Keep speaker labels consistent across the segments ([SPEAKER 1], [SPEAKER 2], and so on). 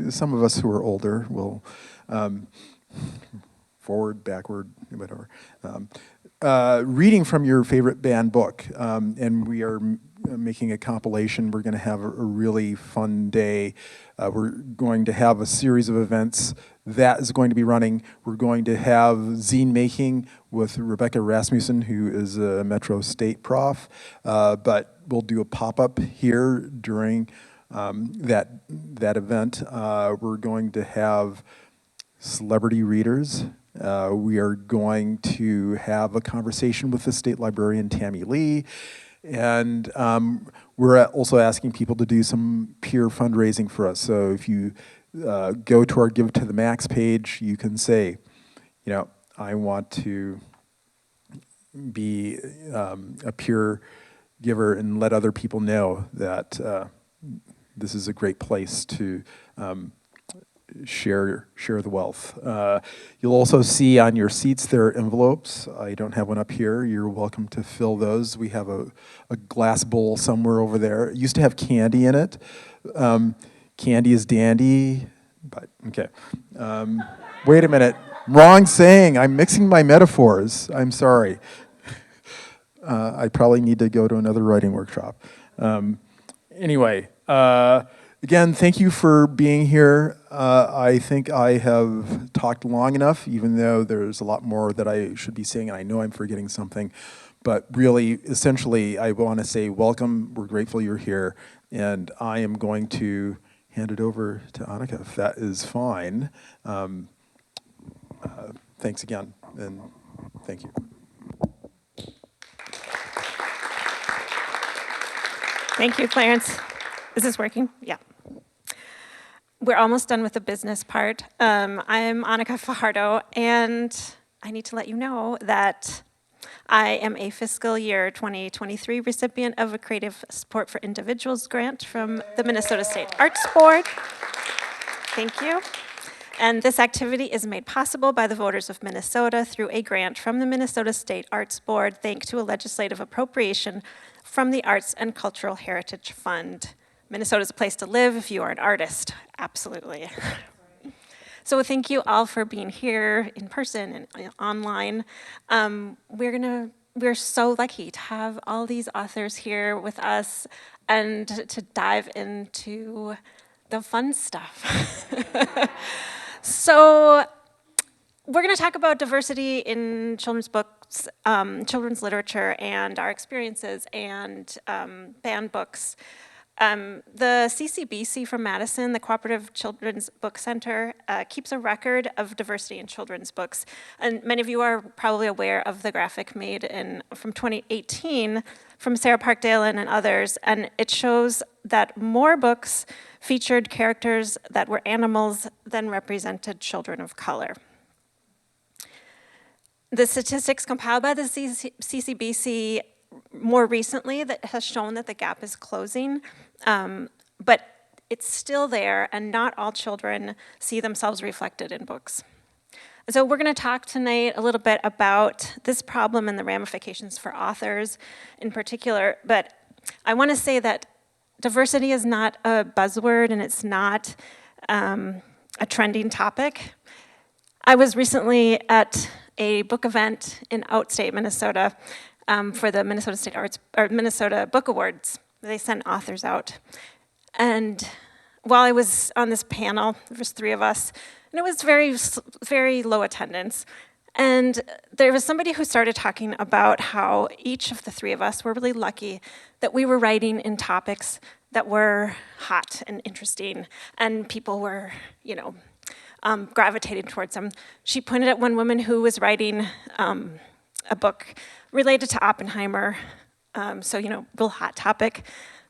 [SPEAKER 1] some of us who are older will forward, backward, whatever. Reading from your favorite banned book, and we are making a compilation. We're going to have a really fun day. We're going to have a series of events that is going to be running. We're going to have zine making with Rebecca Rasmussen, who is a Metro State prof, but we'll do a pop-up here during that event. We're going to have celebrity readers. We are going to have a conversation with the state librarian, Tammy Lee, and we're also asking people to do some peer fundraising for us. So if you go to our Give to the Max page, you can say, you know, I want to be a peer giver and let other people know that this is a great place to share the wealth. You'll also see on your seats there are envelopes. I don't have one up here. You're welcome to fill those. We have a glass bowl somewhere over there. It used to have candy in it. Candy is dandy, but okay. Wait a minute. Wrong saying. I'm mixing my metaphors. I'm sorry. I probably need to go to another writing workshop. Anyway. Again, thank you for being here. I think I have talked long enough, even though there's a lot more that I should be saying, and I know I'm forgetting something. But really, essentially, I want to say welcome. We're grateful you're here. And I am going to hand it over to Anika, if that is fine. Thanks again, and thank you.
[SPEAKER 2] Thank you, Clarence. Is this working? Yeah. We're almost done with the business part. I'm Anika Fajardo, and I need to let you know that I am a fiscal year 2023 recipient of a Creative Support for Individuals grant from the Minnesota State Arts Board. Thank you. And this activity is made possible by the voters of Minnesota through a grant from the Minnesota State Arts Board, thanks to a legislative appropriation from the Arts and Cultural Heritage Fund. Minnesota is a place to live if you are an artist, absolutely. So thank you all for being here in person and online. We're so lucky to have all these authors here with us and to dive into the fun stuff. So we're going to talk about diversity in children's books, children's literature, and our experiences and banned books. The CCBC from Madison, the Cooperative Children's Book Center, keeps a record of diversity in children's books. And many of you are probably aware of the graphic made from 2018 from Sarah Park Dalen and others, and it shows that more books featured characters that were animals than represented children of color. The statistics compiled by the CCBC more recently that has shown that the gap is closing, but it's still there, and not all children see themselves reflected in books. So we're going to talk tonight a little bit about this problem and the ramifications for authors in particular, but I want to say that diversity is not a buzzword, and it's not a trending topic. I was recently at a book event in outstate Minnesota for the Minnesota State Arts or Minnesota Book Awards. They sent authors out, and while I was on this panel, there was 3 of us, and it was very, very low attendance. And there was somebody who started talking about how each of the 3 of us were really lucky that we were writing in topics that were hot and interesting, and people were, gravitating towards them. She pointed at one woman who was writing a book related to Oppenheimer, so, real hot topic.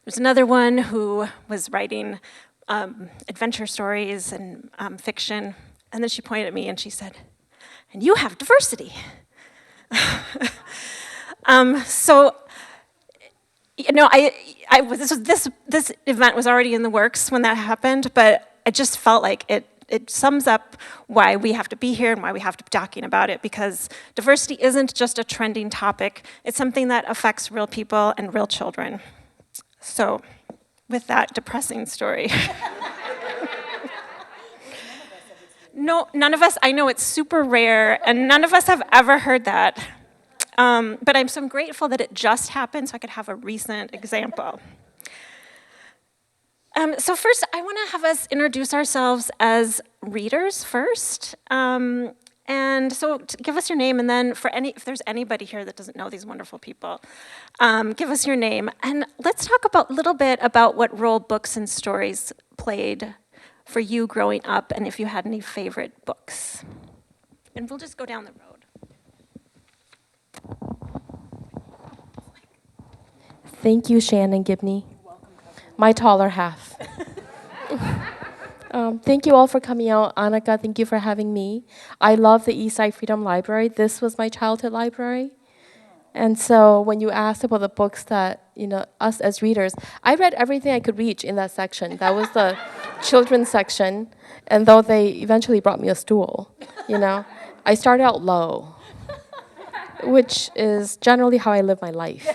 [SPEAKER 2] There's another one who was writing adventure stories and fiction, and then she pointed at me and she said, "And you have diversity." So, this event was already in the works when that happened, but I just felt like it sums up why we have to be here and why we have to be talking about it, because diversity isn't just a trending topic. It's something that affects real people and real children. So, with that depressing story. No, none of us, I know it's super rare, and none of us have ever heard that. But I'm so grateful that it just happened so I could have a recent example. So first, I want to have us introduce ourselves as readers first. And so give us your name, and then if there's anybody here that doesn't know these wonderful people, give us your name. And let's talk a little bit about what role books and stories played for you growing up, and if you had any favorite books. And we'll just go down the road.
[SPEAKER 3] Thank you, Shannon Gibney, my taller half. Thank you all for coming out. Anika, thank you for having me. I love the Eastside Freedom Library. This was my childhood library. And so when you asked about the books that, us as readers, I read everything I could reach in that section. That was the children's section. And though they eventually brought me a stool, I started out low, which is generally how I live my life.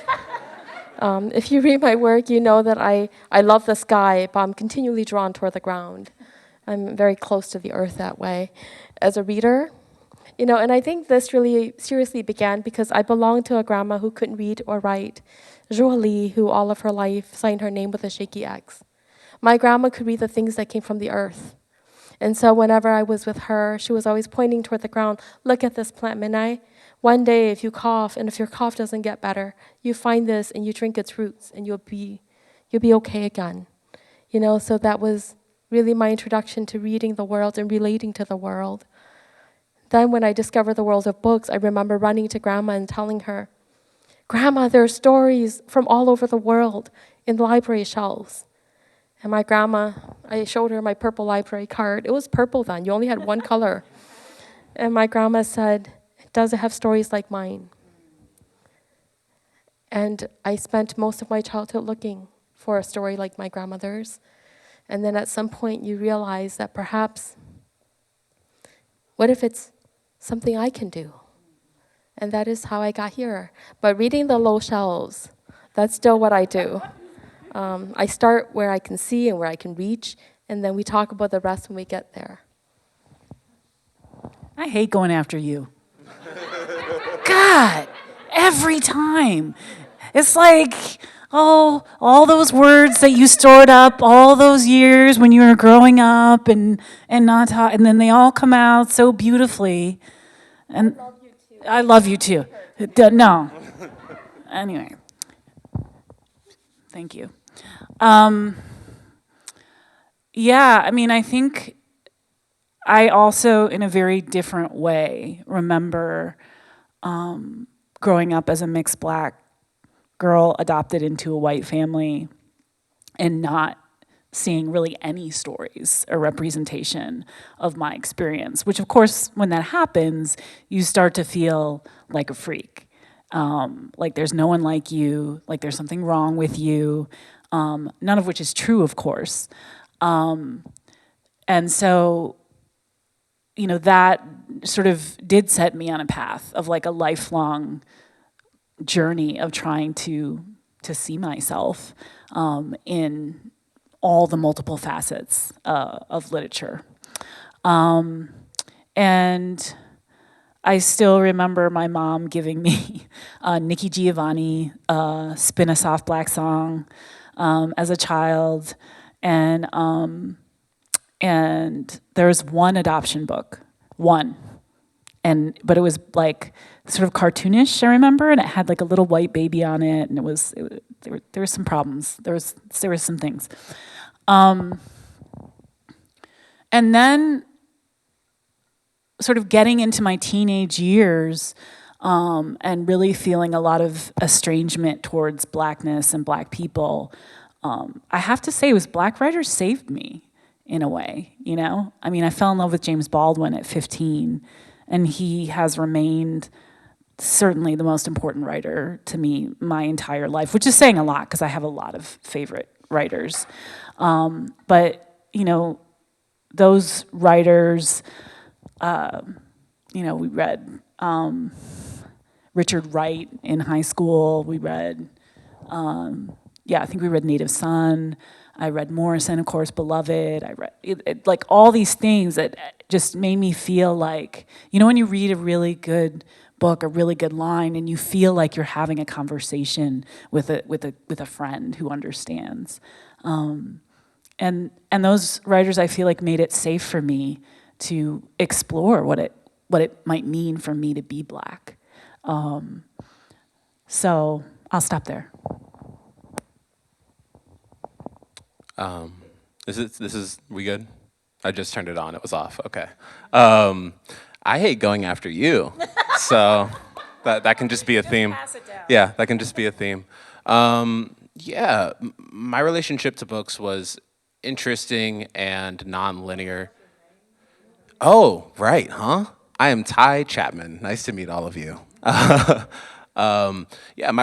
[SPEAKER 3] If you read my work, you know that I love the sky, but I'm continually drawn toward the ground. I'm very close to the earth that way. As a reader, and I think this really seriously began because I belonged to a grandma who couldn't read or write, Jolie, who all of her life signed her name with a shaky X. My grandma could read the things that came from the earth. And so whenever I was with her, she was always pointing toward the ground, look at this plant, Minai. One day, if you cough, and if your cough doesn't get better, you find this and you drink its roots, and you'll be okay again. So that was really my introduction to reading the world and relating to the world. Then when I discovered the world of books, I remember running to Grandma and telling her, Grandma, there are stories from all over the world in the library shelves. And my grandma, I showed her my purple library card. It was purple then, you only had one color. And my grandma said, does it have stories like mine? And I spent most of my childhood looking for a story like my grandmother's. And then at some point you realize that perhaps, what if it's something I can do? And that is how I got here. But reading the low shelves, that's still what I do. I start where I can see and where I can reach, and then we talk about the rest when we get there.
[SPEAKER 4] I hate going after you. God, every time. It's like, all those words that you stored up all those years when you were growing up and not and then they all come out so beautifully. And I love you too. No. Anyway. Thank you. I think I also, in a very different way, remember growing up as a mixed Black girl adopted into a white family and not seeing really any stories or representation of my experience, which of course, when that happens, you start to feel like a freak. Like there's no one like you, like there's something wrong with you, none of which is true, of course. And so, that sort of did set me on a path of like a lifelong journey of trying to see myself in all the multiple facets of literature. And I still remember my mom giving me Nikki Giovanni, Spin a Soft Black Song as a child. And there was one adoption book, but it was like sort of cartoonish, I remember, and it had like a little white baby on it, and there were some problems. There were some things. And then sort of getting into my teenage years and really feeling a lot of estrangement towards Blackness and Black people, I have to say it was Black writers saved me in a way, I fell in love with James Baldwin at 15, and he has remained certainly the most important writer to me my entire life, which is saying a lot because I have a lot of favorite writers. But, those writers, we read Richard Wright in high school. We read, I think we read Native Son. I read Morrison, of course, Beloved. I read like all these things that just made me feel like, you know, when you read a really good book, a really good line, and you feel like you're having a conversation with a friend who understands. And those writers, I feel like, made it safe for me to explore what it might mean for me to be Black. So I'll stop there.
[SPEAKER 5] We good? I just turned it on, it was off, okay. I hate going after you, so that can just be a theme.
[SPEAKER 4] pass it down.
[SPEAKER 5] Yeah, that can just be a theme. My relationship to books was interesting and non-linear. Oh, right, huh? I am Ty Chapman. Nice to meet all of you. My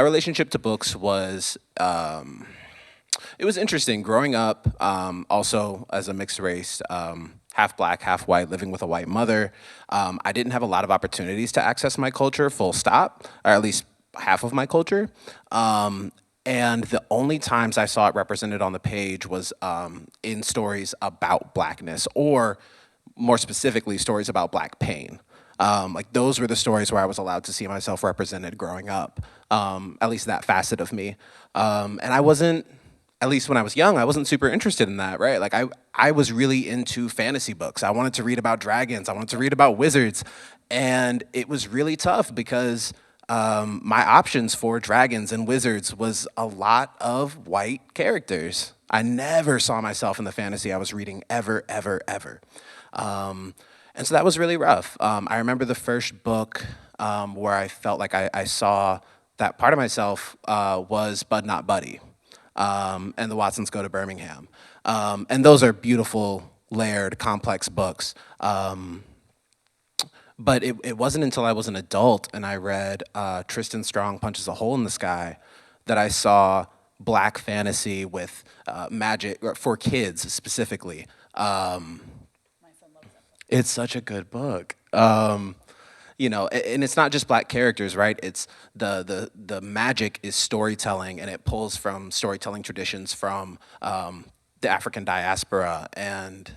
[SPEAKER 5] relationship to books was, it was interesting. Growing up, also as a mixed race, half Black, half white, living with a white mother, I didn't have a lot of opportunities to access my culture, full stop, or at least half of my culture. And the only times I saw it represented on the page was in stories about Blackness, or more specifically, stories about Black pain. Like those were the stories where I was allowed to see myself represented growing up, at least that facet of me. And I wasn't, at least when I was young, I wasn't super interested in that, right? Like I was really into fantasy books. I wanted to read about dragons. I wanted to read about wizards. And it was really tough because my options for dragons and wizards was a lot of white characters. I never saw myself in the fantasy I was reading ever, ever, ever. And so that was really rough. I remember the first book where I felt like I saw that part of myself was Bud Not Buddy, and The Watsons Go to Birmingham. And those are beautiful, layered, complex books. But it wasn't until I was an adult and I read Tristan Strong Punches a Hole in the Sky that I saw Black fantasy with magic, or for kids specifically. It's such a good book. You know, and it's not just Black characters, right? It's the magic is storytelling, and it pulls from storytelling traditions from the African diaspora, and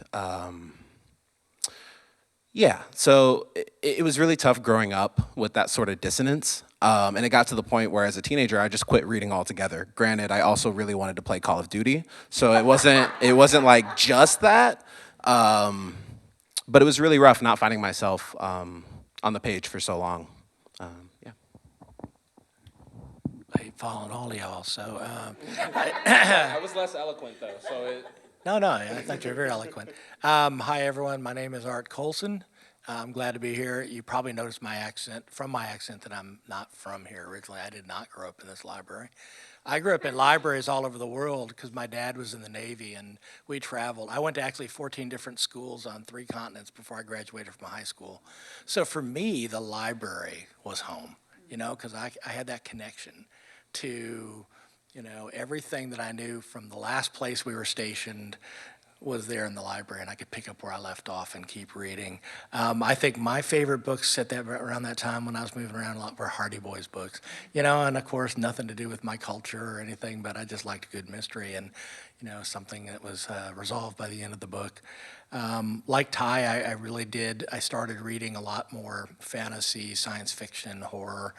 [SPEAKER 5] so it was really tough growing up with that sort of dissonance, and it got to the point where as a teenager I just quit reading altogether. Granted, I also really wanted to play Call of Duty, so it wasn't like just that. But it was really rough not finding myself on the page for so long. Yeah.
[SPEAKER 6] I hate following all of y'all, so.
[SPEAKER 5] I was less eloquent though, so it.
[SPEAKER 6] No, I thought you were very eloquent. Hi, everyone. My name is Art Coulson. I'm glad to be here. You probably noticed my accent, that I'm not from here originally. I did not grow up in this library. I grew up in libraries all over the world because my dad was in the Navy and we traveled. I went to actually 14 different schools on 3 continents before I graduated from high school. So for me, the library was home, you know, because I had that connection to, you know, everything that I knew from the last place we were stationed was there in the library, and I could pick up where I left off and keep reading. I think my favorite books around that time when I was moving around a lot were Hardy Boys books, you know, and of course nothing to do with my culture or anything, but I just liked a good mystery and, you know, something that was resolved by the end of the book. Like Ty, I started reading a lot more fantasy, science fiction, horror.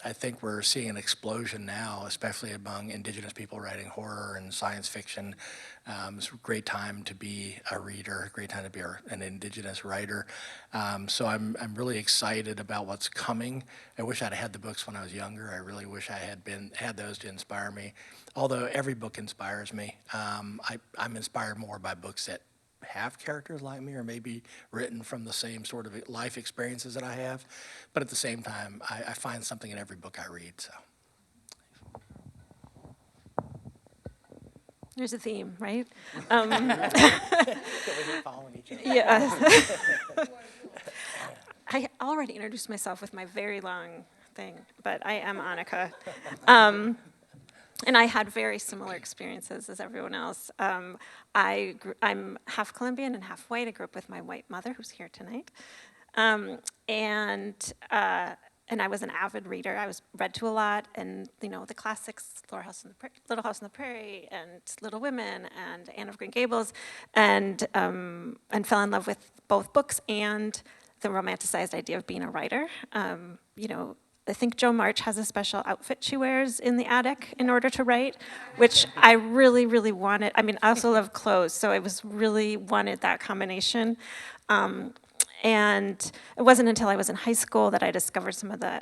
[SPEAKER 6] I think we're seeing an explosion now, especially among Indigenous people writing horror and science fiction. It's a great time to be a reader, a great time to be an Indigenous writer. So I'm really excited about what's coming. I wish I'd had the books when I was younger. I really wish I had those to inspire me. Although every book inspires me, I'm inspired more by books that have characters like me or maybe written from the same sort of life experiences that I have. But at the same time, I find something in every book I read, so.
[SPEAKER 2] There's a theme, right?
[SPEAKER 6] Following each other.
[SPEAKER 2] Yeah. I already introduced myself with my very long thing, but I am Anika. And I had very similar experiences as everyone else. I'm half Colombian and half white. I grew up with my white mother, who's here tonight. And and I was an avid reader. I was read to a lot, and the classics, Little House on the Prairie, and Little Women, and Anne of Green Gables, and fell in love with both books and the romanticized idea of being a writer. I think Jo March has a special outfit she wears in the attic in order to write, which I really, really wanted. I mean, I also love clothes, so I was really wanted that combination. And it wasn't until I was in high school that I discovered some of the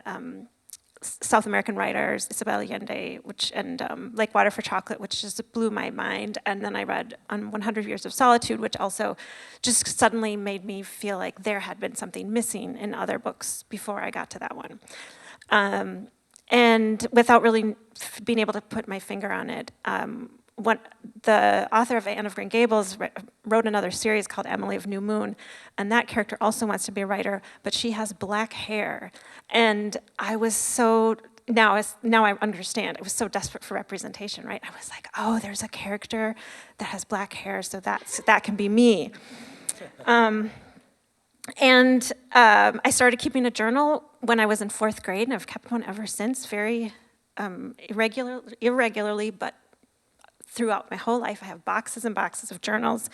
[SPEAKER 2] South American writers, Isabel Allende, and Like Water for Chocolate, which just blew my mind. And then I read 100 Years of Solitude, which also just suddenly made me feel like there had been something missing in other books before I got to that one. And without really being able to put my finger on it, the author of Anne of Green Gables wrote another series called Emily of New Moon, and that character also wants to be a writer, but she has black hair. And I was so, now I understand, I was so desperate for representation, right? I was like, oh, there's a character that has black hair, so that can be me. And I started keeping a journal when I was in 4th grade, and I've kept one ever since, very irregularly, but throughout my whole life. I have boxes and boxes of journals.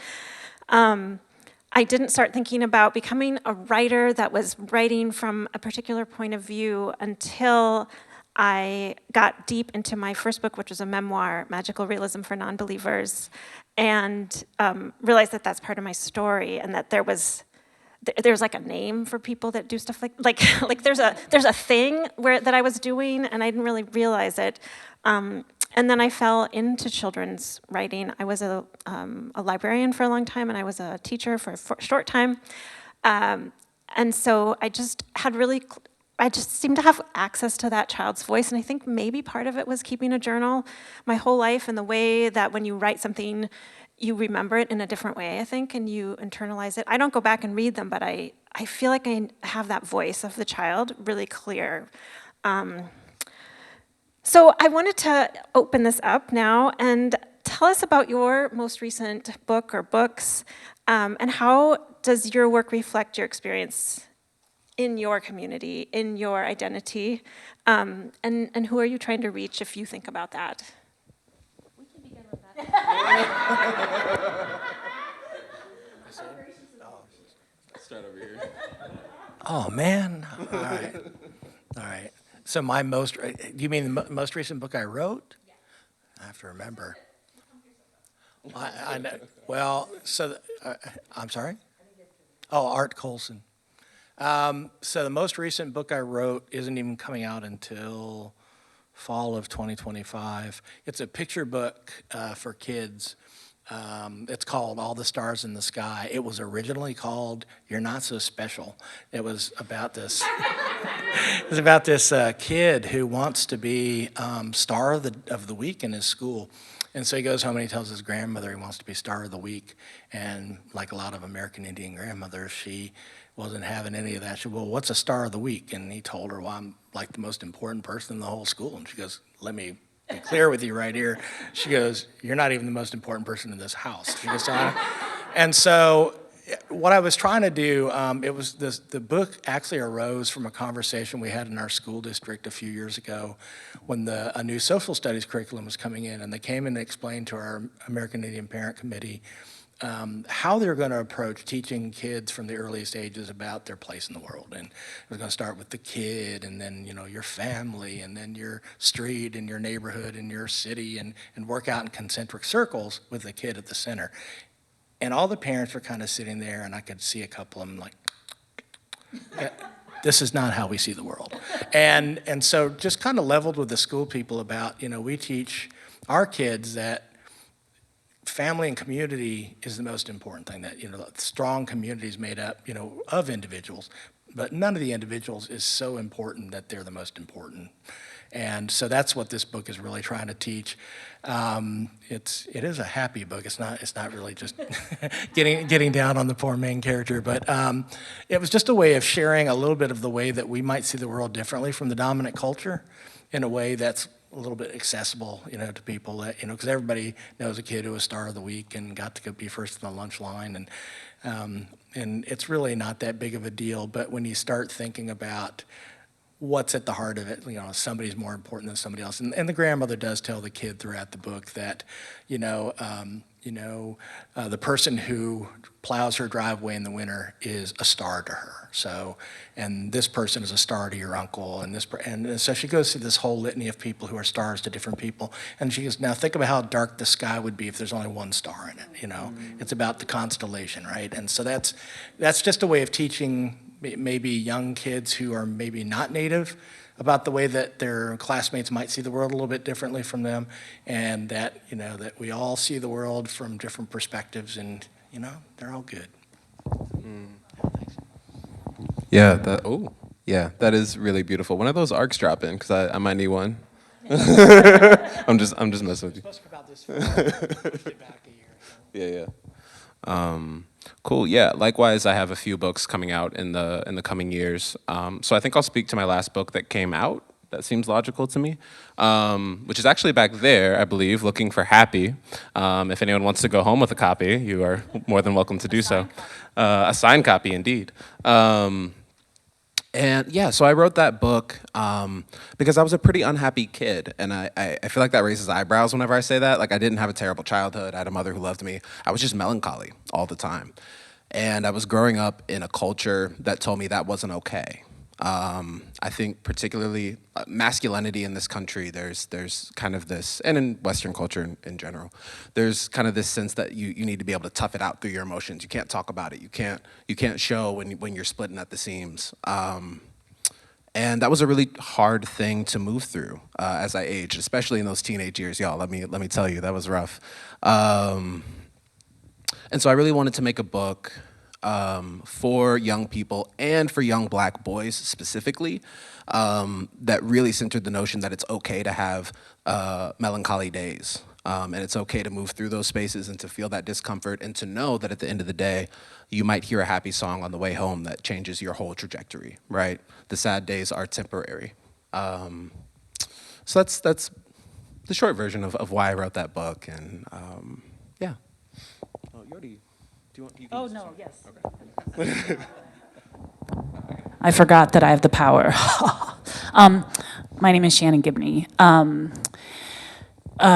[SPEAKER 2] I didn't start thinking about becoming a writer that was writing from a particular point of view until I got deep into my first book, which was a memoir, Magical Realism for Non-Believers, and realized that that's part of my story, and that there's like a name for people that do stuff like there's a thing that I was doing, and I didn't really realize it. And then I fell into children's writing. I was a librarian for a long time, and I was a teacher for a short time. And so I just seemed to have access to that child's voice, and I think maybe part of it was keeping a journal my whole life, and the way that when you write something, you remember it in a different way, I think, and you internalize it. I don't go back and read them, but I feel like I have that voice of the child really clear. So I wanted to open this up now and tell us about your most recent book or books, and how does your work reflect your experience in your community, in your identity, and who are you trying to reach if you think about that?
[SPEAKER 3] We can begin with that.
[SPEAKER 5] Start over here.
[SPEAKER 6] Oh, man. All right. So you mean the most recent book I wrote? Yeah. I have to remember. I know. Well, I'm sorry? Oh, Art Coulson. So the most recent book I wrote isn't even coming out until fall of 2025. It's a picture book for kids. It's called All the Stars in the Sky. It was originally called You're Not So Special. It was about this. It was about this kid who wants to be star of the week in his school. And so he goes home and he tells his grandmother he wants to be star of the week. And like a lot of American Indian grandmothers, she wasn't having any of that. She said, well, what's a star of the week? And he told her, well, I'm like the most important person in the whole school. And she goes, let me be clear with you right here. She goes, you're not even the most important person in this house. She goes, and so what I was trying to do, the book actually arose from a conversation we had in our school district a few years ago when a new social studies curriculum was coming in, and they came in and explained to our American Indian Parent Committee how they're going to approach teaching kids from the earliest ages about their place in the world. And it was going to start with the kid, and then your family, and then your street, and your neighborhood, and your city, and work out in concentric circles with the kid at the center. And all the parents were kind of sitting there, and I could see a couple of them like, this is not how we see the world. And so just kind of leveled with the school people about, we teach our kids that family and community is the most important thing, that, strong communities made up, of individuals, but none of the individuals is so important that they're the most important. And so that's what this book is really trying to teach. It is a happy book. It's not really just getting down on the poor main character, but it was just a way of sharing a little bit of the way that we might see the world differently from the dominant culture, in a way that's a little bit accessible, to people that, because everybody knows a kid who was star of the week and got to go be first in the lunch line, and it's really not that big of a deal. But when you start thinking about what's at the heart of it. You know, somebody's more important than somebody else. And the grandmother does tell the kid throughout the book that, the person who plows her driveway in the winter is a star to her. So, and this person is a star to your uncle, and and so she goes through this whole litany of people who are stars to different people. And she goes, now think about how dark the sky would be if there's only one star in it. You know, it's about the constellation, right? And so that's just a way of teaching maybe young kids who are maybe not Native about the way that their classmates might see the world a little bit differently from them, and that, that we all see the world from different perspectives, and, they're all good.
[SPEAKER 5] Yeah, that is really beautiful. When are those arcs dropping? Because I might need one. I'm just messing with you.
[SPEAKER 6] Supposed to about this get back a year.
[SPEAKER 5] Yeah. Cool. Yeah. Likewise, I have a few books coming out in the coming years. So I think I'll speak to my last book that came out. That seems logical to me, which is actually back there, I believe, Looking for Happy. If anyone wants to go home with a copy, you are more than welcome to do so. A signed copy, indeed. And yeah, so I wrote that book because I was a pretty unhappy kid, and I feel like that raises eyebrows whenever I say that. Like, I didn't have a terrible childhood. I had a mother who loved me. I was just melancholy all the time. And I was growing up in a culture that told me that wasn't okay. I think particularly masculinity in this country, there's kind of this, and in Western culture in general, there's kind of this sense that you need to be able to tough it out through your emotions. You can't talk about it. You can't show when you're splitting at the seams. And that was a really hard thing to move through as I aged, especially in those teenage years, y'all. Let me tell you, that was rough. And so I really wanted to make a book for young people and for young Black boys specifically, that really centered the notion that it's okay to have melancholy days. And it's okay to move through those spaces and to feel that discomfort and to know that at the end of the day, you might hear a happy song on the way home that changes your whole trajectory, right? The sad days are temporary. So that's the short version of why I wrote that book, and yeah. Oh, Yodi. Do you can use this one?
[SPEAKER 4] yes.
[SPEAKER 5] Okay.
[SPEAKER 4] I forgot that I have the power. My name is Shannon Gibney. I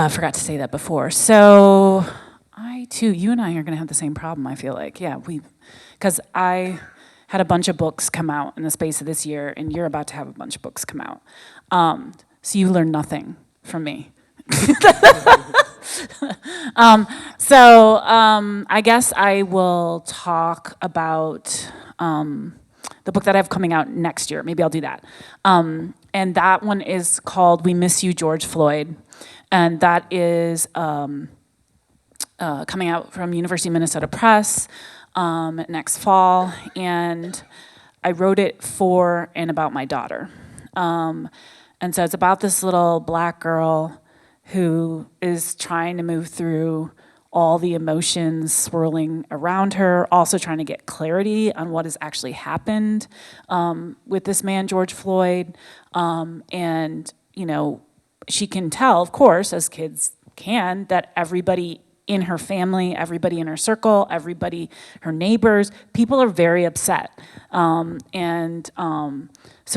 [SPEAKER 4] forgot to say that before. So you and I are going to have the same problem, I feel like. Yeah, because I had a bunch of books come out in the space of this year, and you're about to have a bunch of books come out. So you learned nothing from me. I guess I will talk about the book that I have coming out next year. Maybe I'll do that. And that one is called We Miss You, George Floyd. And that is coming out from University of Minnesota Press next fall. And I wrote it for and about my daughter. And so it's about this little Black girl who is trying to move through all the emotions swirling around her, also trying to get clarity on what has actually happened with this man, George Floyd. And, she can tell, of course, as kids can, that everybody in her family, everybody in her circle, her neighbors, people are very upset. So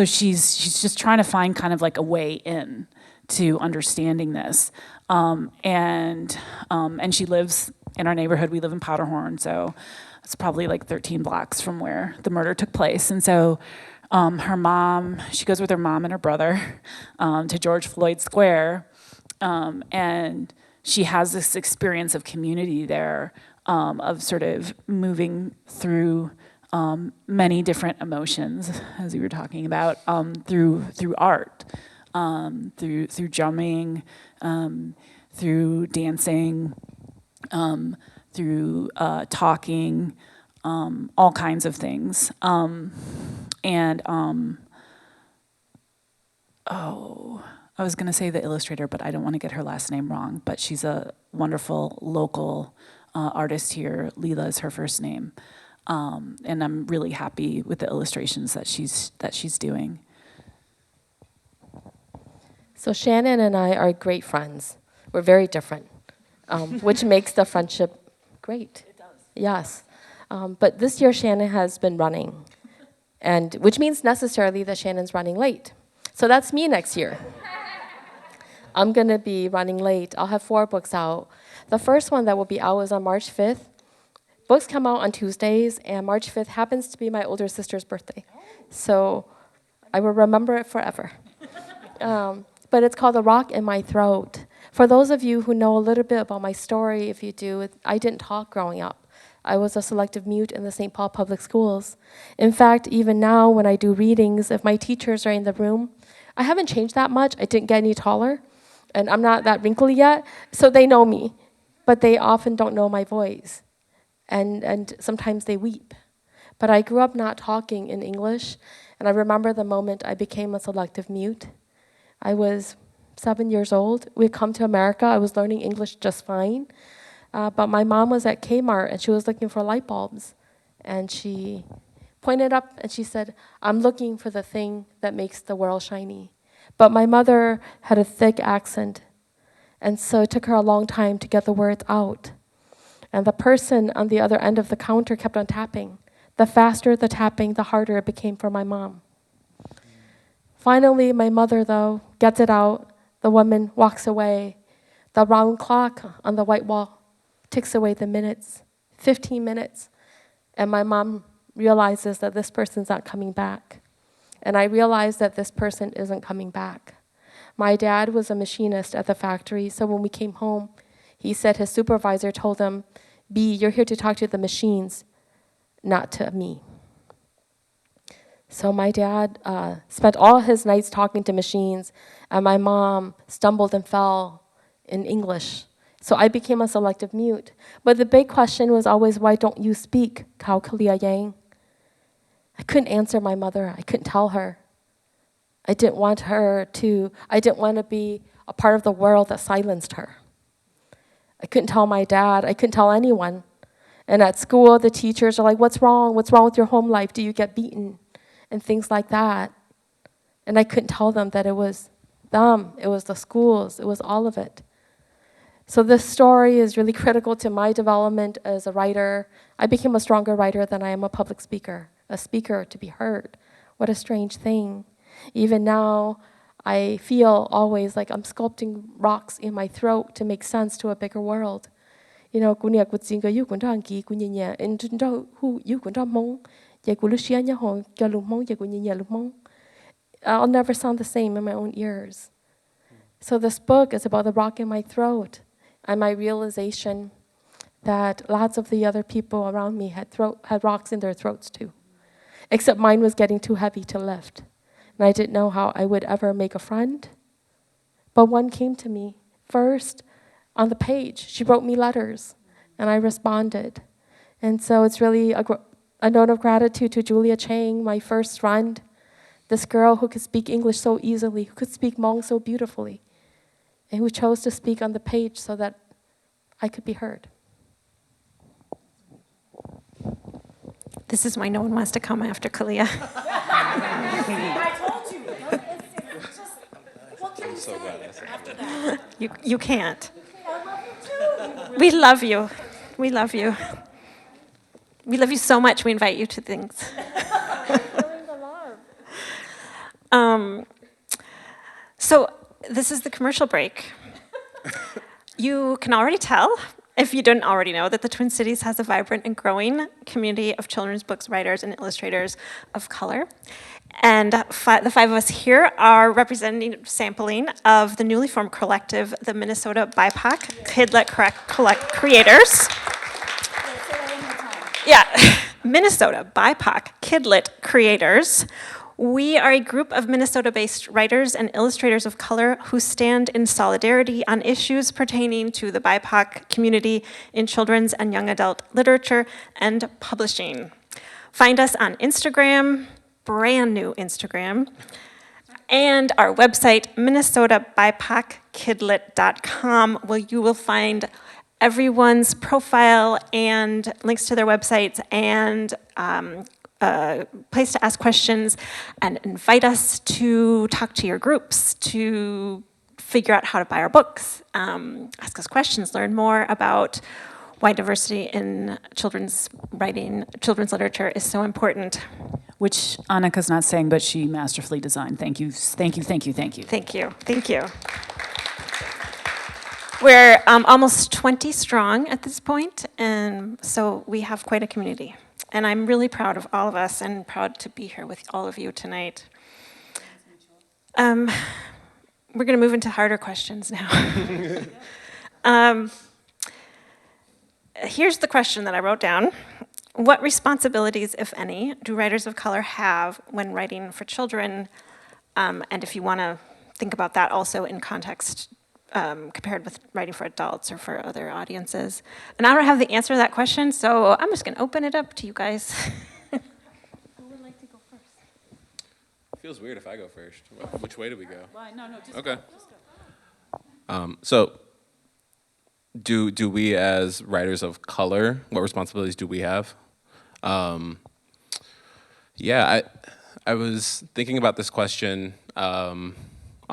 [SPEAKER 4] she's just trying to find kind of like a way in to understanding this. And she lives in our neighborhood. We live in Powderhorn, so it's probably like 13 blocks from where the murder took place. And so her mom, she goes with her mom and her brother to George Floyd Square, and she has this experience of community there, of sort of moving through many different emotions, as we were talking about, through art. Through drumming, through dancing, through talking, all kinds of things. I was going to say the illustrator, but I don't want to get her last name wrong. But she's a wonderful local artist here. Leela is her first name, and I'm really happy with the illustrations that she's doing.
[SPEAKER 3] So Shannon and I are great friends. We're very different, which makes the friendship great. It does. Yes. But this year Shannon has been running, and which means necessarily that Shannon's running late. So that's me next year. I'm going to be running late. I'll have 4 books out. The first one that will be out is on March 5th. Books come out on Tuesdays, and March 5th happens to be my older sister's birthday. So I will remember it forever. But it's called The Rock in My Throat. For those of you who know a little bit about my story, if you do, I didn't talk growing up. I was a selective mute in the St. Paul Public Schools. In fact, even now when I do readings, if my teachers are in the room, I haven't changed that much. I didn't get any taller, and I'm not that wrinkly yet, so they know me. But they often don't know my voice, and sometimes they weep. But I grew up not talking in English, and I remember the moment I became a selective mute. I was 7 years old. We'd come to America. I was learning English just fine. But my mom was at Kmart, and she was looking for light bulbs. And she pointed up, and she said, "I'm looking for the thing that makes the world shiny." But my mother had a thick accent, and so it took her a long time to get the words out. And the person on the other end of the counter kept on tapping. The faster the tapping, the harder it became for my mom. Finally, my mother, though, gets it out. The woman walks away. The round clock on the white wall ticks away the minutes, 15 minutes. And my mom realizes that this person's not coming back. And I realize that this person isn't coming back. My dad was a machinist at the factory, so when we came home, he said his supervisor told him, "B, you're here to talk to the machines, not to me." So my dad spent all his nights talking to machines, and my mom stumbled and fell in English. So I became a selective mute. But the big question was always, why don't you speak, Kao Kalia Yang? I couldn't answer my mother. I couldn't tell her. I didn't want to be a part of the world that silenced her. I couldn't tell my dad. I couldn't tell anyone. And at school, the teachers are like, "What's wrong? What's wrong with your home life? Do you get beaten?" And things like that. And I couldn't tell them that it was them, it was the schools, it was all of it. So this story is really critical to my development as a writer. I became a stronger writer than I am a public speaker, a speaker to be heard. What a strange thing. Even now, I feel always like I'm sculpting rocks in my throat to make sense to a bigger world. You know, I'll never sound the same in my own ears. So this book is about the rock in my throat and my realization that lots of the other people around me had rocks in their throats too. Except mine was getting too heavy to lift. And I didn't know how I would ever make a friend. But one came to me first on the page. She wrote me letters, and I responded. And so it's really a note of gratitude to Julia Chang, my first friend, this girl who could speak English so easily, who could speak Hmong so beautifully, and who chose to speak on the page so that I could be heard.
[SPEAKER 2] This is why no one wants to come after Kalia.
[SPEAKER 4] I told you. What can you say after that?
[SPEAKER 2] You can't. We love you. We love you. We love you so much, we invite you to things. So this is the commercial break. You can already tell, if you didn't already know, that the Twin Cities has a vibrant and growing community of children's books writers and illustrators of color. And the 5 of us here are representing sampling of the newly formed collective, the Minnesota BIPOC Kidlit Creators. Yeah, Minnesota BIPOC Kidlit Creators. We are a group of Minnesota-based writers and illustrators of color who stand in solidarity on issues pertaining to the BIPOC community in children's and young adult literature and publishing. Find us on Instagram, brand new Instagram, and our website, minnesota-bipockidlit.com, where you will find everyone's profile and links to their websites and place to ask questions and invite us to talk to your groups, to figure out how to buy our books, ask us questions, learn more about why diversity in children's writing, children's literature is so important.
[SPEAKER 4] which Anika's not saying, but she masterfully designed. Thank you, thank you, thank you, thank you.
[SPEAKER 2] Thank you, thank you. We're almost 20 strong at this point, and so we have quite a community. And I'm really proud of all of us and proud to be here with all of you tonight. We're going to move into harder questions now. Here's the question that I wrote down. What responsibilities, if any, do writers of color have when writing for children? And if you want to think about that also in context compared with writing for adults or for other audiences. And I don't have the answer to that question, so I'm just going to open it up to you guys. Who would like to go first?
[SPEAKER 5] It feels weird if I go first. Which way do we go?
[SPEAKER 4] No, just
[SPEAKER 5] Okay. So, do we as writers of color, what responsibilities do we have? Yeah, I was thinking about this question on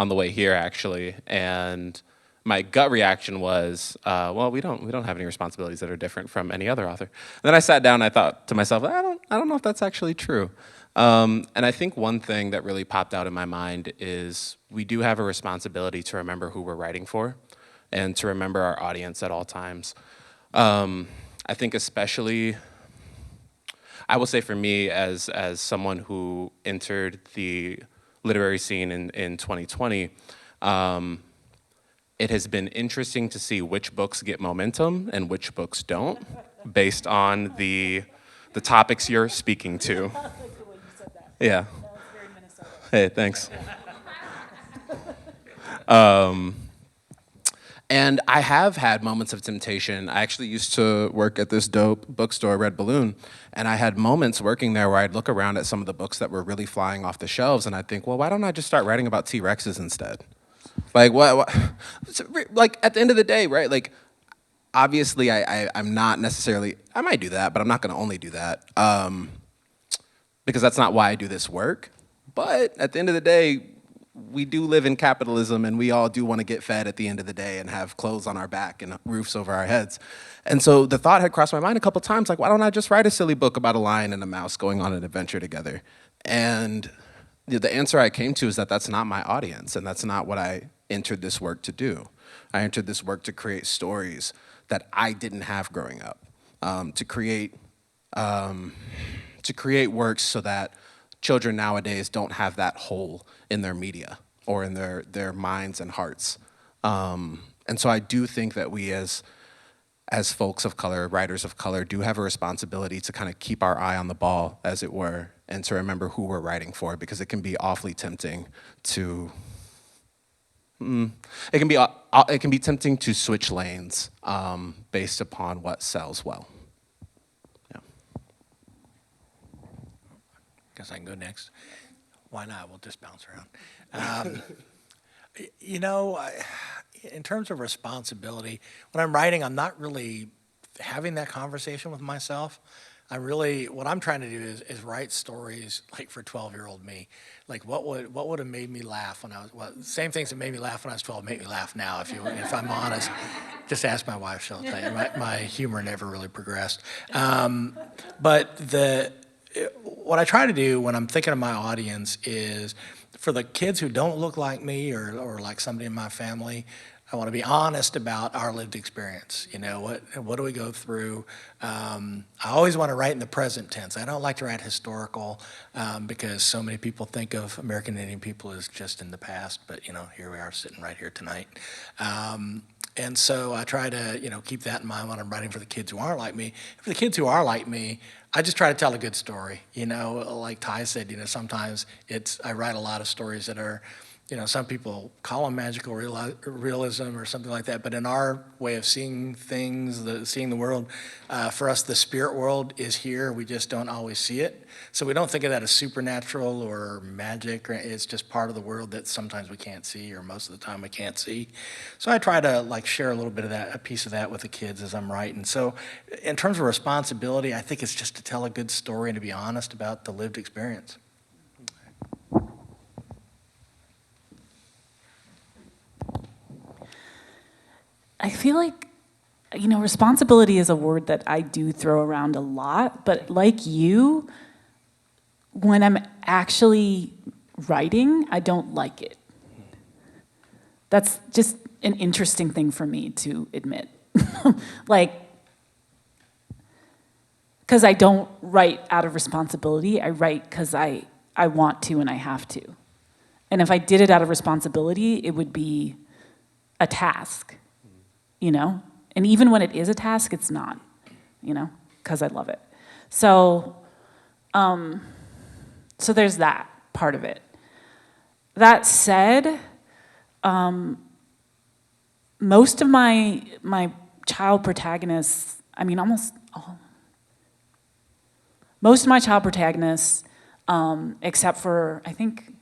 [SPEAKER 5] the way here actually, and my gut reaction was, well, we don't have any responsibilities that are different from any other author. And then I sat down and I thought to myself, I don't know if that's actually true. And I think one thing that really popped out in my mind is we do have a responsibility to remember who we're writing for and to remember our audience at all times. I think especially, I will say for me as someone who entered the literary scene in 2020, it has been interesting to see which books get momentum and which books don't, based on the topics you're speaking to. Yeah. Hey, thanks. And I have had moments of temptation. I actually used to work at this dope bookstore, Red Balloon, and I had moments working there where I'd look around at some of the books that were really flying off the shelves, and I'd think, well, why don't I just start writing about T-Rexes instead? Like, what? Like, at the end of the day, right? Like, obviously, I'm not necessarily, I might do that, but I'm not going to only do that because that's not why I do this work. But at the end of the day, we do live in capitalism, and we all do want to get fed at the end of the day and have clothes on our back and roofs over our heads. And so the thought had crossed my mind a couple times, like, why don't I just write a silly book about a lion and a mouse going on an adventure together? And the answer I came to is that that's not my audience, and that's not what I entered this work to do. I entered this work to create stories that I didn't have growing up, to create works so that children nowadays don't have that hole in their media or in their minds and hearts. And so I do think that we as folks of color, writers of color, do have a responsibility to kind of keep our eye on the ball, as it were, and to remember who we're writing for, because it can be awfully tempting to, it can be tempting to switch lanes based upon what sells well. Yeah.
[SPEAKER 6] Guess I can go next. Why not? We'll just bounce around. You know, in terms of responsibility, when I'm writing, I'm not really having that conversation with myself. What I'm trying to do is write stories like for 12-year-old me. Like what would have made me laugh when I was, same things that made me laugh when I was 12 make me laugh now, if I'm honest. Just ask my wife, she'll tell you. My humor never really progressed. But what I try to do when I'm thinking of my audience is for the kids who don't look like me or like somebody in my family, I want to be honest about our lived experience. You know, what do we go through? I always want to write in the present tense. I don't like to write historical because so many people think of American Indian people as just in the past, but you know, here we are sitting right here tonight. And so I try to, keep that in mind when I'm writing for the kids who aren't like me. For the kids who are like me, I just try to tell a good story. Like Ty said, sometimes I write a lot of stories that are, some people call them magical realism or something like that. But in our way of seeing things, seeing the world, for us, the spirit world is here. We just don't always see it. So we don't think of that as supernatural or magic. It's just part of the world that sometimes we can't see, or most of the time we can't see. So I try to share a little bit of that, a piece of that with the kids as I'm writing. So in terms of responsibility, I think it's just to tell a good story and to be honest about the lived experience.
[SPEAKER 4] I feel like, responsibility is a word that I do throw around a lot, but like you, when I'm actually writing, I don't like it. That's just an interesting thing for me to admit. Like, because I don't write out of responsibility, I write because I want to and I have to. And if I did it out of responsibility, it would be a task, you know? And even when it is a task, it's not, you know, because I love it. So, so there's that part of it. That said, most of my child protagonists, I mean, almost all, most of my child protagonists, except for, I think,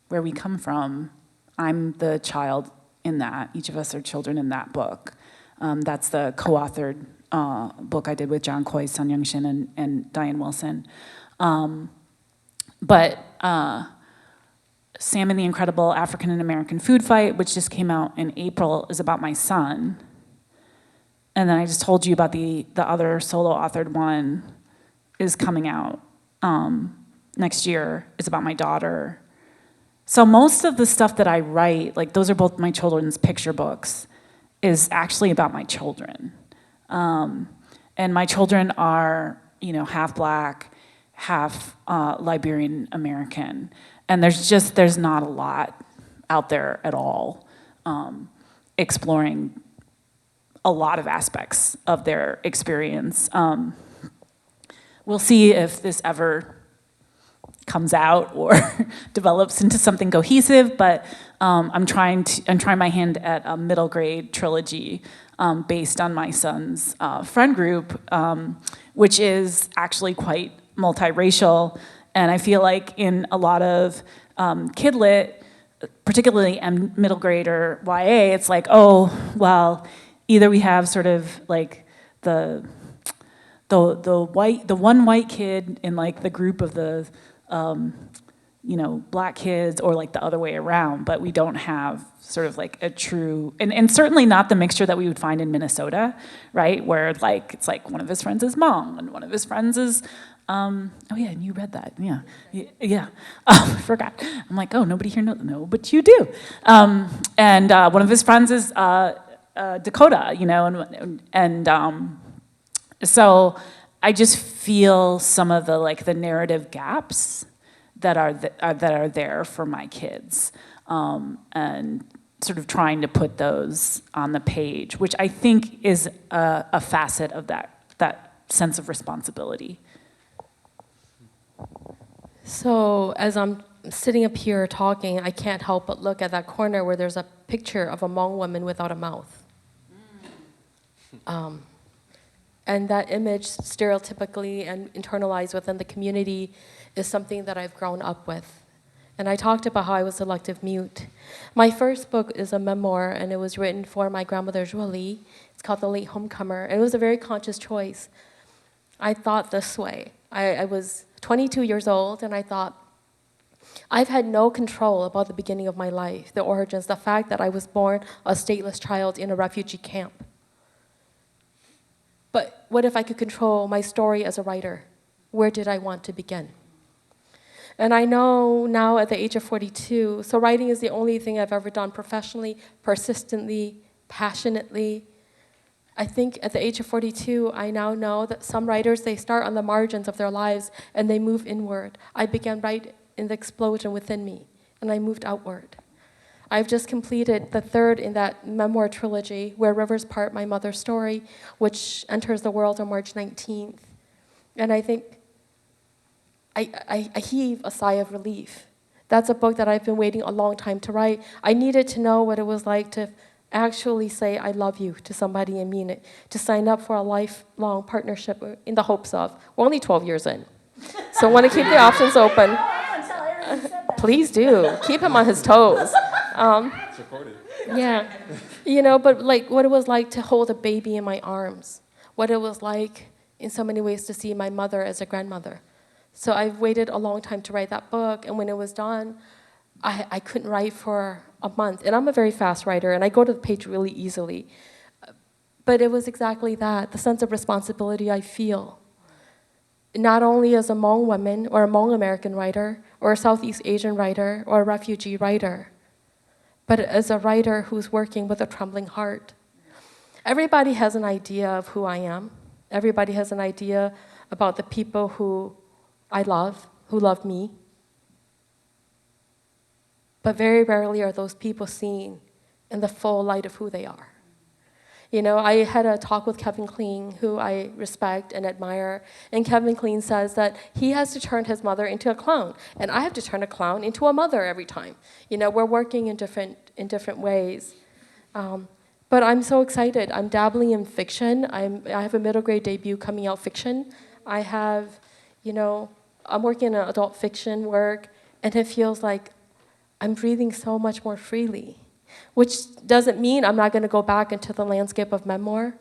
[SPEAKER 4] Where We Come From, I'm the child in that. Each of us are children in that book. That's the co-authored book I did with John Coy, Sun Young Shin, and Diane Wilson. But Sam and the Incredible African and American Food Fight, which just came out in April, is about my son. And then I just told you about the other solo authored one is coming out next year, is about my daughter. So most of the stuff that I write, like those are both my children's picture books, is actually about my children. And my children are, you know, half Black, half Liberian American. And there's not a lot out there at all exploring a lot of aspects of their experience. We'll see if this ever comes out or develops into something cohesive, but I'm trying my hand at a middle grade trilogy based on my son's friend group, which is actually quite multiracial. And I feel like in a lot of Kidlit, particularly middle grade or YA, it's like, oh, well, either we have sort of like the one white kid in like the group of the you know, Black kids, or like the other way around, but we don't have sort of like a true, and certainly not the mixture that we would find in Minnesota, right? Where like, it's like one of his friends is Hmong, and one of his friends is, oh yeah, and you read that, yeah. I forgot. I'm like, oh, nobody here knows, no, but you do. And one of his friends is Dakota, you know, and so I just feel some of the like the narrative gaps that are there for my kids, and sort of trying to put those on the page, which I think is a facet of that sense of responsibility.
[SPEAKER 3] So as I'm sitting up here talking, I can't help but look at that corner where there's a picture of a Hmong woman without a mouth. And that image, stereotypically and internalized within the community, is something that I've grown up with. And I talked about how I was selective mute. My first book is a memoir, and it was written for my grandmother, Julie. It's called The Late Homecomer, and it was a very conscious choice. I thought this way. I was 22 years old, and I thought, I've had no control about the beginning of my life, the origins, the fact that I was born a stateless child in a refugee camp. But what if I could control my story as a writer? Where did I want to begin? And I know now at the age of 42, so writing is the only thing I've ever done professionally, persistently, passionately. I think at the age of 42, I now know that some writers, they start on the margins of their lives and they move inward. I began right in the explosion within me, and I moved outward. I've just completed the third in that memoir trilogy, Where Rivers Part, My Mother's Story, which enters the world on March 19th. And I think I heave a sigh of relief. That's a book that I've been waiting a long time to write. I needed to know what it was like to actually say I love you to somebody and mean it, to sign up for a lifelong partnership in the hopes of, we're only 12 years in. So I want to keep the options open. Please do, keep him on his toes. Yeah, you know, but like what it was like to hold a baby in my arms, what it was like in so many ways to see my mother as a grandmother. So I've waited a long time to write that book, and when it was done, I couldn't write for a month. And I'm a very fast writer, and I go to the page really easily. But it was exactly that, the sense of responsibility I feel. not only as a Hmong woman or a Hmong American writer or a Southeast Asian writer or a refugee writer, but as a writer who's working with a trembling heart. Everybody has an idea of who I am. Everybody has an idea about the people who I love, who love me. But very rarely are those people seen in the full light of who they are. You know, I had a talk with Kevin Kling, who I respect and admire, and Kevin Kling says that he has to turn his mother into a clown, and I have to turn a clown into a mother every time. You know, we're working in different ways. But I'm so excited. I'm dabbling in fiction. I have a middle grade debut coming out fiction. I have, you know, I'm working in adult fiction work, and it feels like I'm breathing so much more freely, which doesn't mean I'm not going to go back into the landscape of memoir.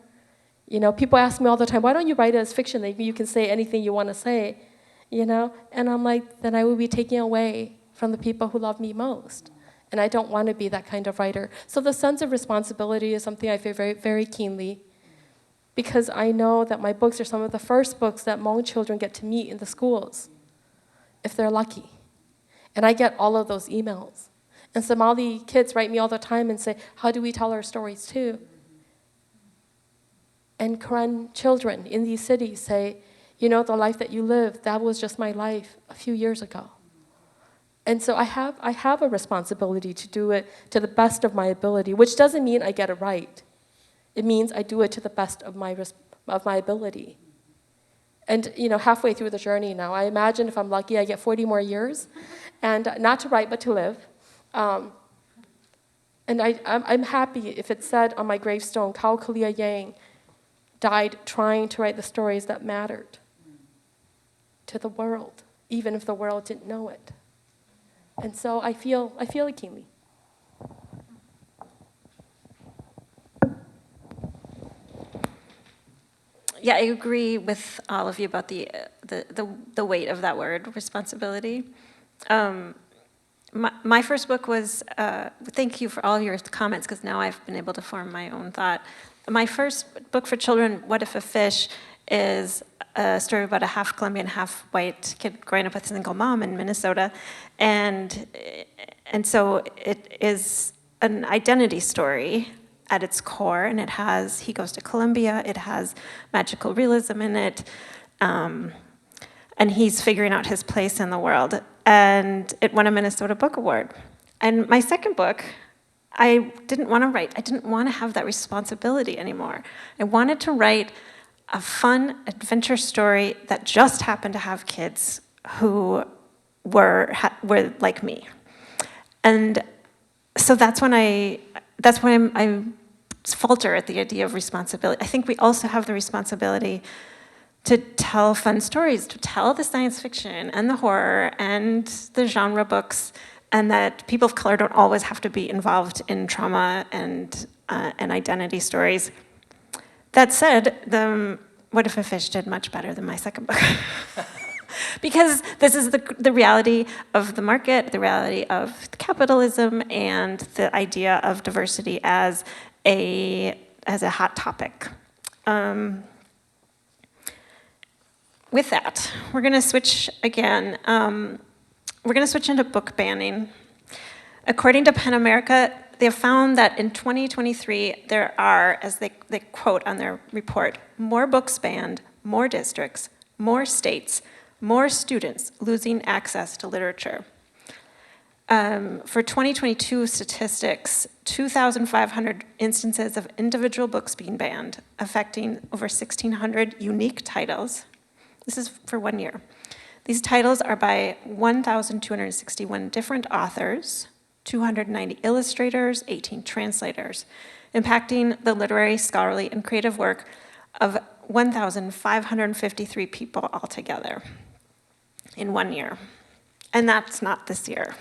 [SPEAKER 3] You know, people ask me all the time, why don't you write it as fiction? That you can say anything you want to say, you know? And I'm like, then I would be taking away from the people who love me most. And I don't want to be that kind of writer. So the sense of responsibility is something I feel very, very keenly, because I know that my books are some of the first books that Hmong children get to meet in the schools, if they're lucky. And I get all of those emails. And Somali kids write me all the time and say, how do we tell our stories too? And Karen children in these cities say, you know, the life that you live, that was just my life a few years ago. And so I have a responsibility to do it to the best of my ability, which doesn't mean I get it right. It means I do it to the best of my ability. And you know, halfway through the journey now, I imagine if I'm lucky, I get 40 more years, and not to write, but to live. And I'm happy if it said on my gravestone, Kao Kalia Yang died trying to write the stories that mattered to the world, even if the world didn't know it. And so I feel it keenly.
[SPEAKER 2] Yeah, I agree with all of you about the weight of that word, responsibility. My first book was, thank you for all of your comments, because now I've been able to form my own thought. My first book for children, What If a Fish, is a story about a half Colombian, half white kid growing up with a single mom in Minnesota. And so it is an identity story at its core, and he goes to Colombia, it has magical realism in it, and he's figuring out his place in the world. And it won a Minnesota Book Award. And my second book, I didn't want to write. I didn't want to have that responsibility anymore. I wanted to write a fun adventure story that just happened to have kids who were like me. And so that's when I falter at the idea of responsibility. I think we also have the responsibility to tell fun stories, to tell the science fiction and the horror and the genre books, and that people of color don't always have to be involved in trauma and identity stories. That said, What If a Fish did much better than my second book. Because this is the reality of the market, the reality of capitalism, and the idea of diversity as a hot topic. With that, we're going to switch again. We're going to switch into book banning. According to PEN America, they have found that in 2023, there are, as they quote on their report, more books banned, more districts, more states, more students losing access to literature. For 2022 statistics, 2,500 instances of individual books being banned, affecting over 1,600 unique titles. This is for 1 year. These titles are by 1,261 different authors, 290 illustrators, 18 translators, impacting the literary, scholarly, and creative work of 1,553 people altogether in 1 year. And that's not this year.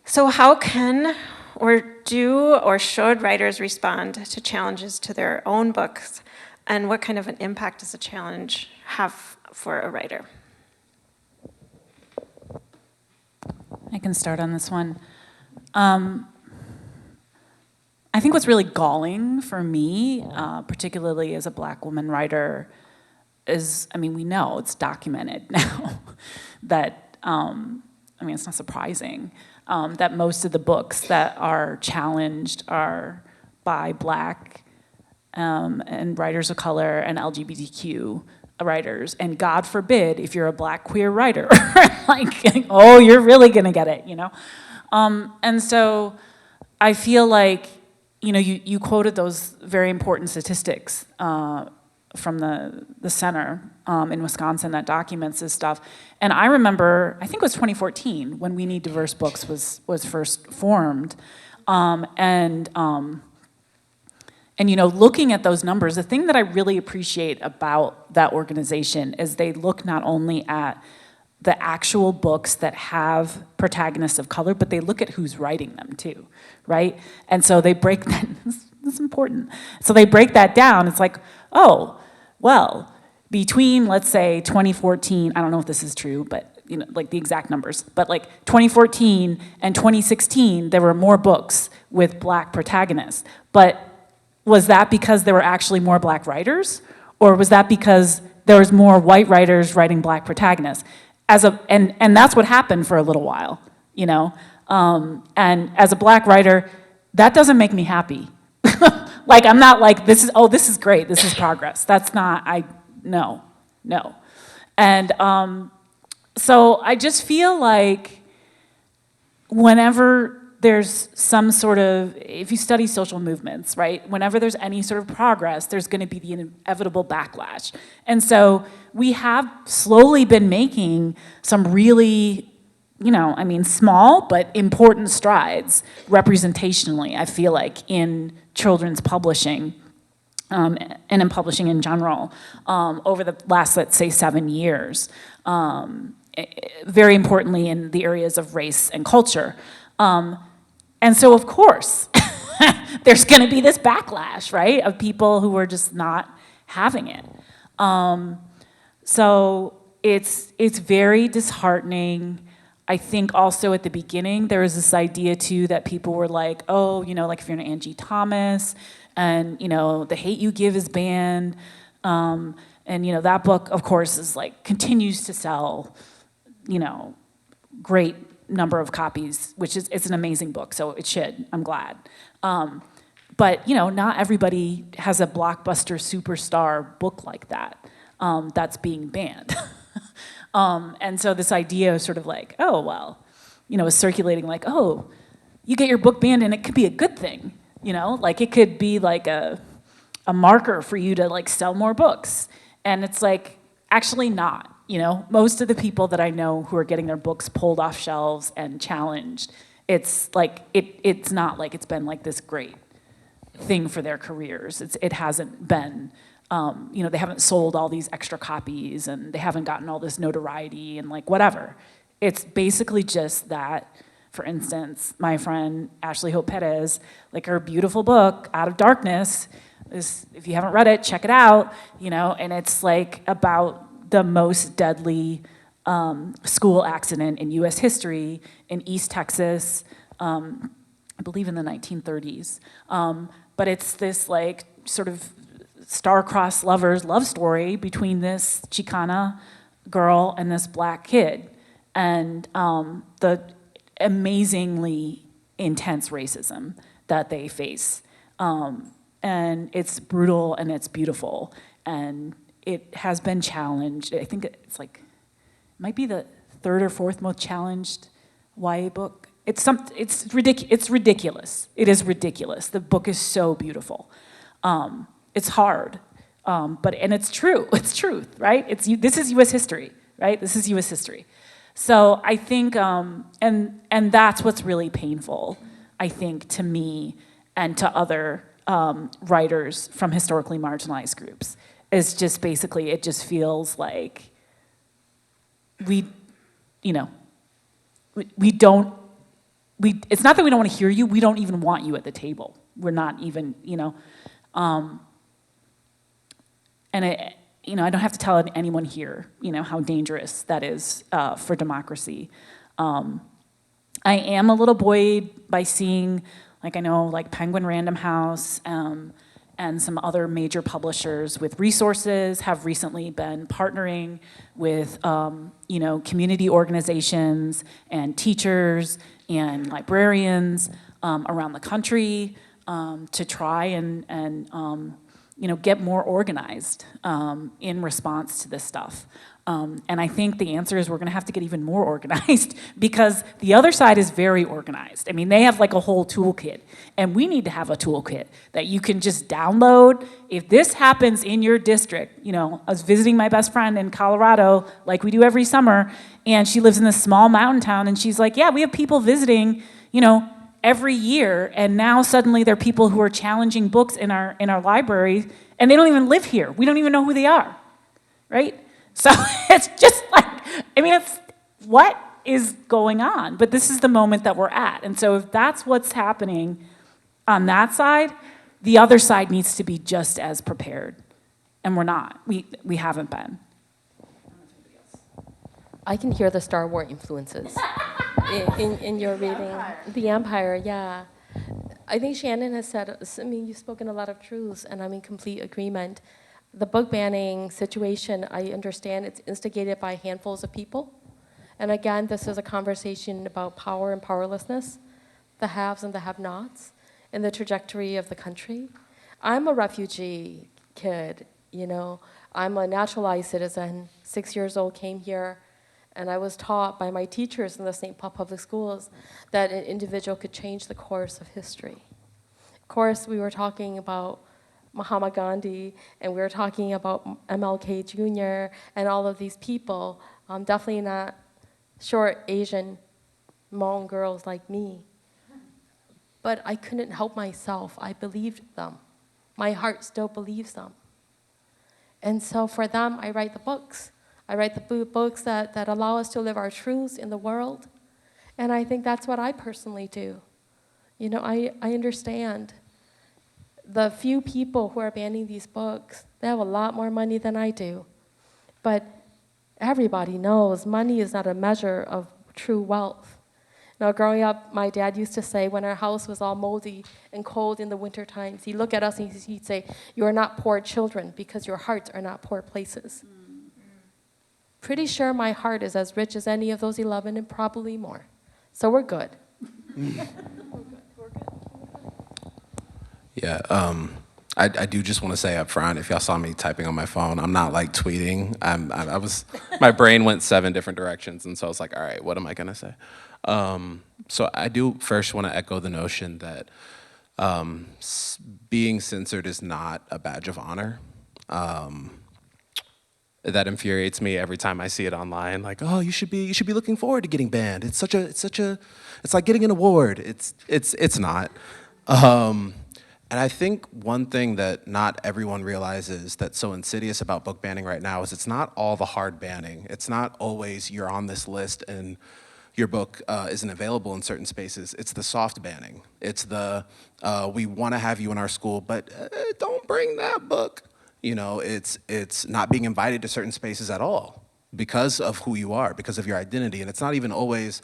[SPEAKER 2] So how can or do or should writers respond to challenges to their own books? And what kind of an impact does a challenge have for a writer?
[SPEAKER 4] I can start on this one. I think what's really galling for me, particularly as a Black woman writer, is, I mean, we know it's documented now that, I mean, it's not surprising that most of the books that are challenged are by Black and writers of color and LGBTQ writers. And God forbid if you're a Black queer writer, like, oh, you're really gonna get it, you know? And so I feel like, you know, you quoted those very important statistics from the center in Wisconsin that documents this stuff. And I remember, I think it was 2014 when We Need Diverse Books was first formed. And you know, looking at those numbers, the thing that I really appreciate about that organization is they look not only at the actual books that have protagonists of color, but they look at who's writing them too, right? And so they break that, this is important. So they break that down. It's like, oh, well, between, let's say, 2014, I don't know if this is true, but you know, like the exact numbers, but like 2014 and 2016, there were more books with Black protagonists. But was that because there were actually more Black writers? Or was that because there was more white writers writing Black protagonists? And that's what happened for a little while, you know? And as a Black writer, that doesn't make me happy. Like, I'm not like, this is great, this is progress. That's not, no. And so I just feel like whenever there's some sort of, if you study social movements, right, whenever there's any sort of progress, there's gonna be the inevitable backlash. And so we have slowly been making some really, you know, I mean, small but important strides representationally, I feel like, in children's publishing and in publishing in general over the last, let's say, 7 years. Very importantly in the areas of race and culture. And so, of course, there's gonna be this backlash, right, of people who are just not having it. So it's very disheartening. I think also at the beginning, there was this idea too that people were like, oh, you know, like if you're an Angie Thomas, and you know, The Hate U Give is banned, and you know, that book, of course, is like, continues to sell, you know, great number of copies, which is, it's an amazing book, so it should, I'm glad. But you know, not everybody has a blockbuster superstar book like that that's being banned. And so this idea of sort of like, oh, well, you know, is circulating like, oh, you get your book banned and it could be a good thing, you know? Like it could be like a marker for you to like sell more books. And it's like, actually not. You know, most of the people that I know who are getting their books pulled off shelves and challenged, it's like, it's not like it's been like this great thing for their careers. It hasn't been, you know, they haven't sold all these extra copies and they haven't gotten all this notoriety and like whatever. It's basically just that, for instance, my friend Ashley Hope Perez, like her beautiful book, Out of Darkness, is, if you haven't read it, check it out, you know, and it's like about the most deadly school accident in US history in East Texas, I believe in the 1930s. But it's this like sort of star-crossed lovers love story between this Chicana girl and this Black kid. And the amazingly intense racism that they face. And it's brutal and it's beautiful. And it has been challenged. I think it's like, it might be the 3rd or 4th most challenged YA book. It's ridiculous. It is ridiculous. The book is so beautiful. It's hard, and it's true. It's truth, right? This is U.S. history, right? This is U.S. history. So I think, and that's what's really painful, I think, to me and to other writers from historically marginalized groups. Is just basically, it just feels like it's not that we don't want to hear you, we don't even want you at the table. We're not even, you know, and I don't have to tell anyone here, you know, how dangerous that is for democracy. I am a little buoyed by seeing, like I know, like Penguin Random House, and some other major publishers with resources have recently been partnering with community organizations and teachers and librarians around the country to try and get more organized in response to this stuff. And I think the answer is we're gonna have to get even more organized because the other side is very organized. I mean, they have like a whole toolkit, and we need to have a toolkit that you can just download. If this happens in your district, I was visiting my best friend in Colorado, like we do every summer, and she lives in this small mountain town, and she's like, yeah, we have people visiting, every year, and now suddenly there are people who are challenging books in our library, and they don't even live here. We don't even know who they are, right? So it's just like, it's what is going on? But this is the moment that we're at. And so if that's what's happening on that side, the other side needs to be just as prepared. And we're not. We haven't been.
[SPEAKER 3] I can hear the Star Wars influences in your reading. The Empire, yeah. I think Shannon has said, you've spoken a lot of truths, and I'm in complete agreement. The book banning situation, I understand it's instigated by handfuls of people. And again, this is a conversation about power and powerlessness, the haves and the have-nots, and the trajectory of the country. I'm a refugee kid, I'm a naturalized citizen, 6 years old, came here, and I was taught by my teachers in the St. Paul Public Schools that an individual could change the course of history. Of course, we were talking about Mahatma Gandhi, and we were talking about MLK Jr. and all of these people, definitely not short Asian Hmong girls like me. But I couldn't help myself. I believed them. My heart still believes them. And so for them, I write the books. I write the books that allow us to live our truths in the world. And I think that's what I personally do. I understand the few people who are banning these books, they have a lot more money than I do. But everybody knows money is not a measure of true wealth. Now, growing up, my dad used to say when our house was all moldy and cold in the winter times, he'd look at us and he'd say, "You are not poor children because your hearts are not poor places." Pretty sure my heart is as rich as any of those 11 and probably more. So we're good.
[SPEAKER 5] Yeah, I do just want to say up front, if y'all saw me typing on my phone, I'm not like tweeting. My brain went 7 different directions, and so I was like, all right, what am I gonna say? So I do first want to echo the notion that being censored is not a badge of honor. That infuriates me every time I see it online. Like, oh, you should be looking forward to getting banned. It's like getting an award. It's not. And I think one thing that not everyone realizes that's so insidious about book banning right now is it's not all the hard banning. It's not always you're on this list and your book isn't available in certain spaces. It's the soft banning. It's the, we want to have you in our school, but don't bring that book. It's not being invited to certain spaces at all because of who you are, because of your identity. And it's not even always,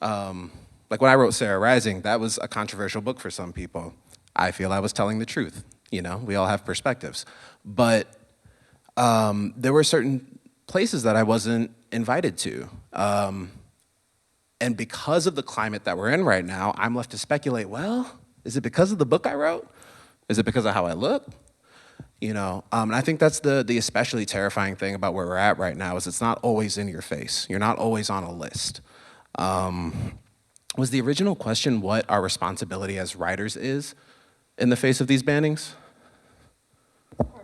[SPEAKER 5] like when I wrote Sarah Rising, that was a controversial book for some people. I feel I was telling the truth. We all have perspectives. But there were certain places that I wasn't invited to. And because of the climate that we're in right now, I'm left to speculate, well, is it because of the book I wrote? Is it because of how I look? And I think that's the especially terrifying thing about where we're at right now is it's not always in your face. You're not always on a list. Was the original question what our responsibility as writers is in the face of these bannings?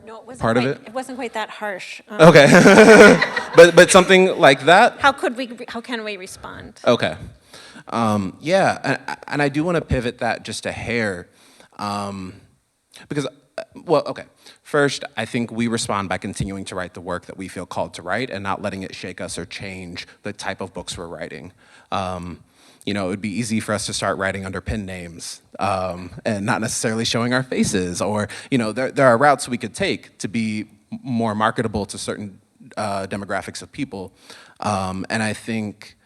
[SPEAKER 2] No, it wasn't
[SPEAKER 5] Part of
[SPEAKER 2] quite,
[SPEAKER 5] it?
[SPEAKER 2] it wasn't quite that harsh.
[SPEAKER 5] Okay, but something like that?
[SPEAKER 2] How can we respond?
[SPEAKER 5] Okay, yeah, and I do want to pivot that just a hair, because, well, okay. First, I think we respond by continuing to write the work that we feel called to write and not letting it shake us or change the type of books we're writing. It would be easy for us to start writing under pen names and not necessarily showing our faces, or there are routes we could take to be more marketable to certain demographics of people. And I think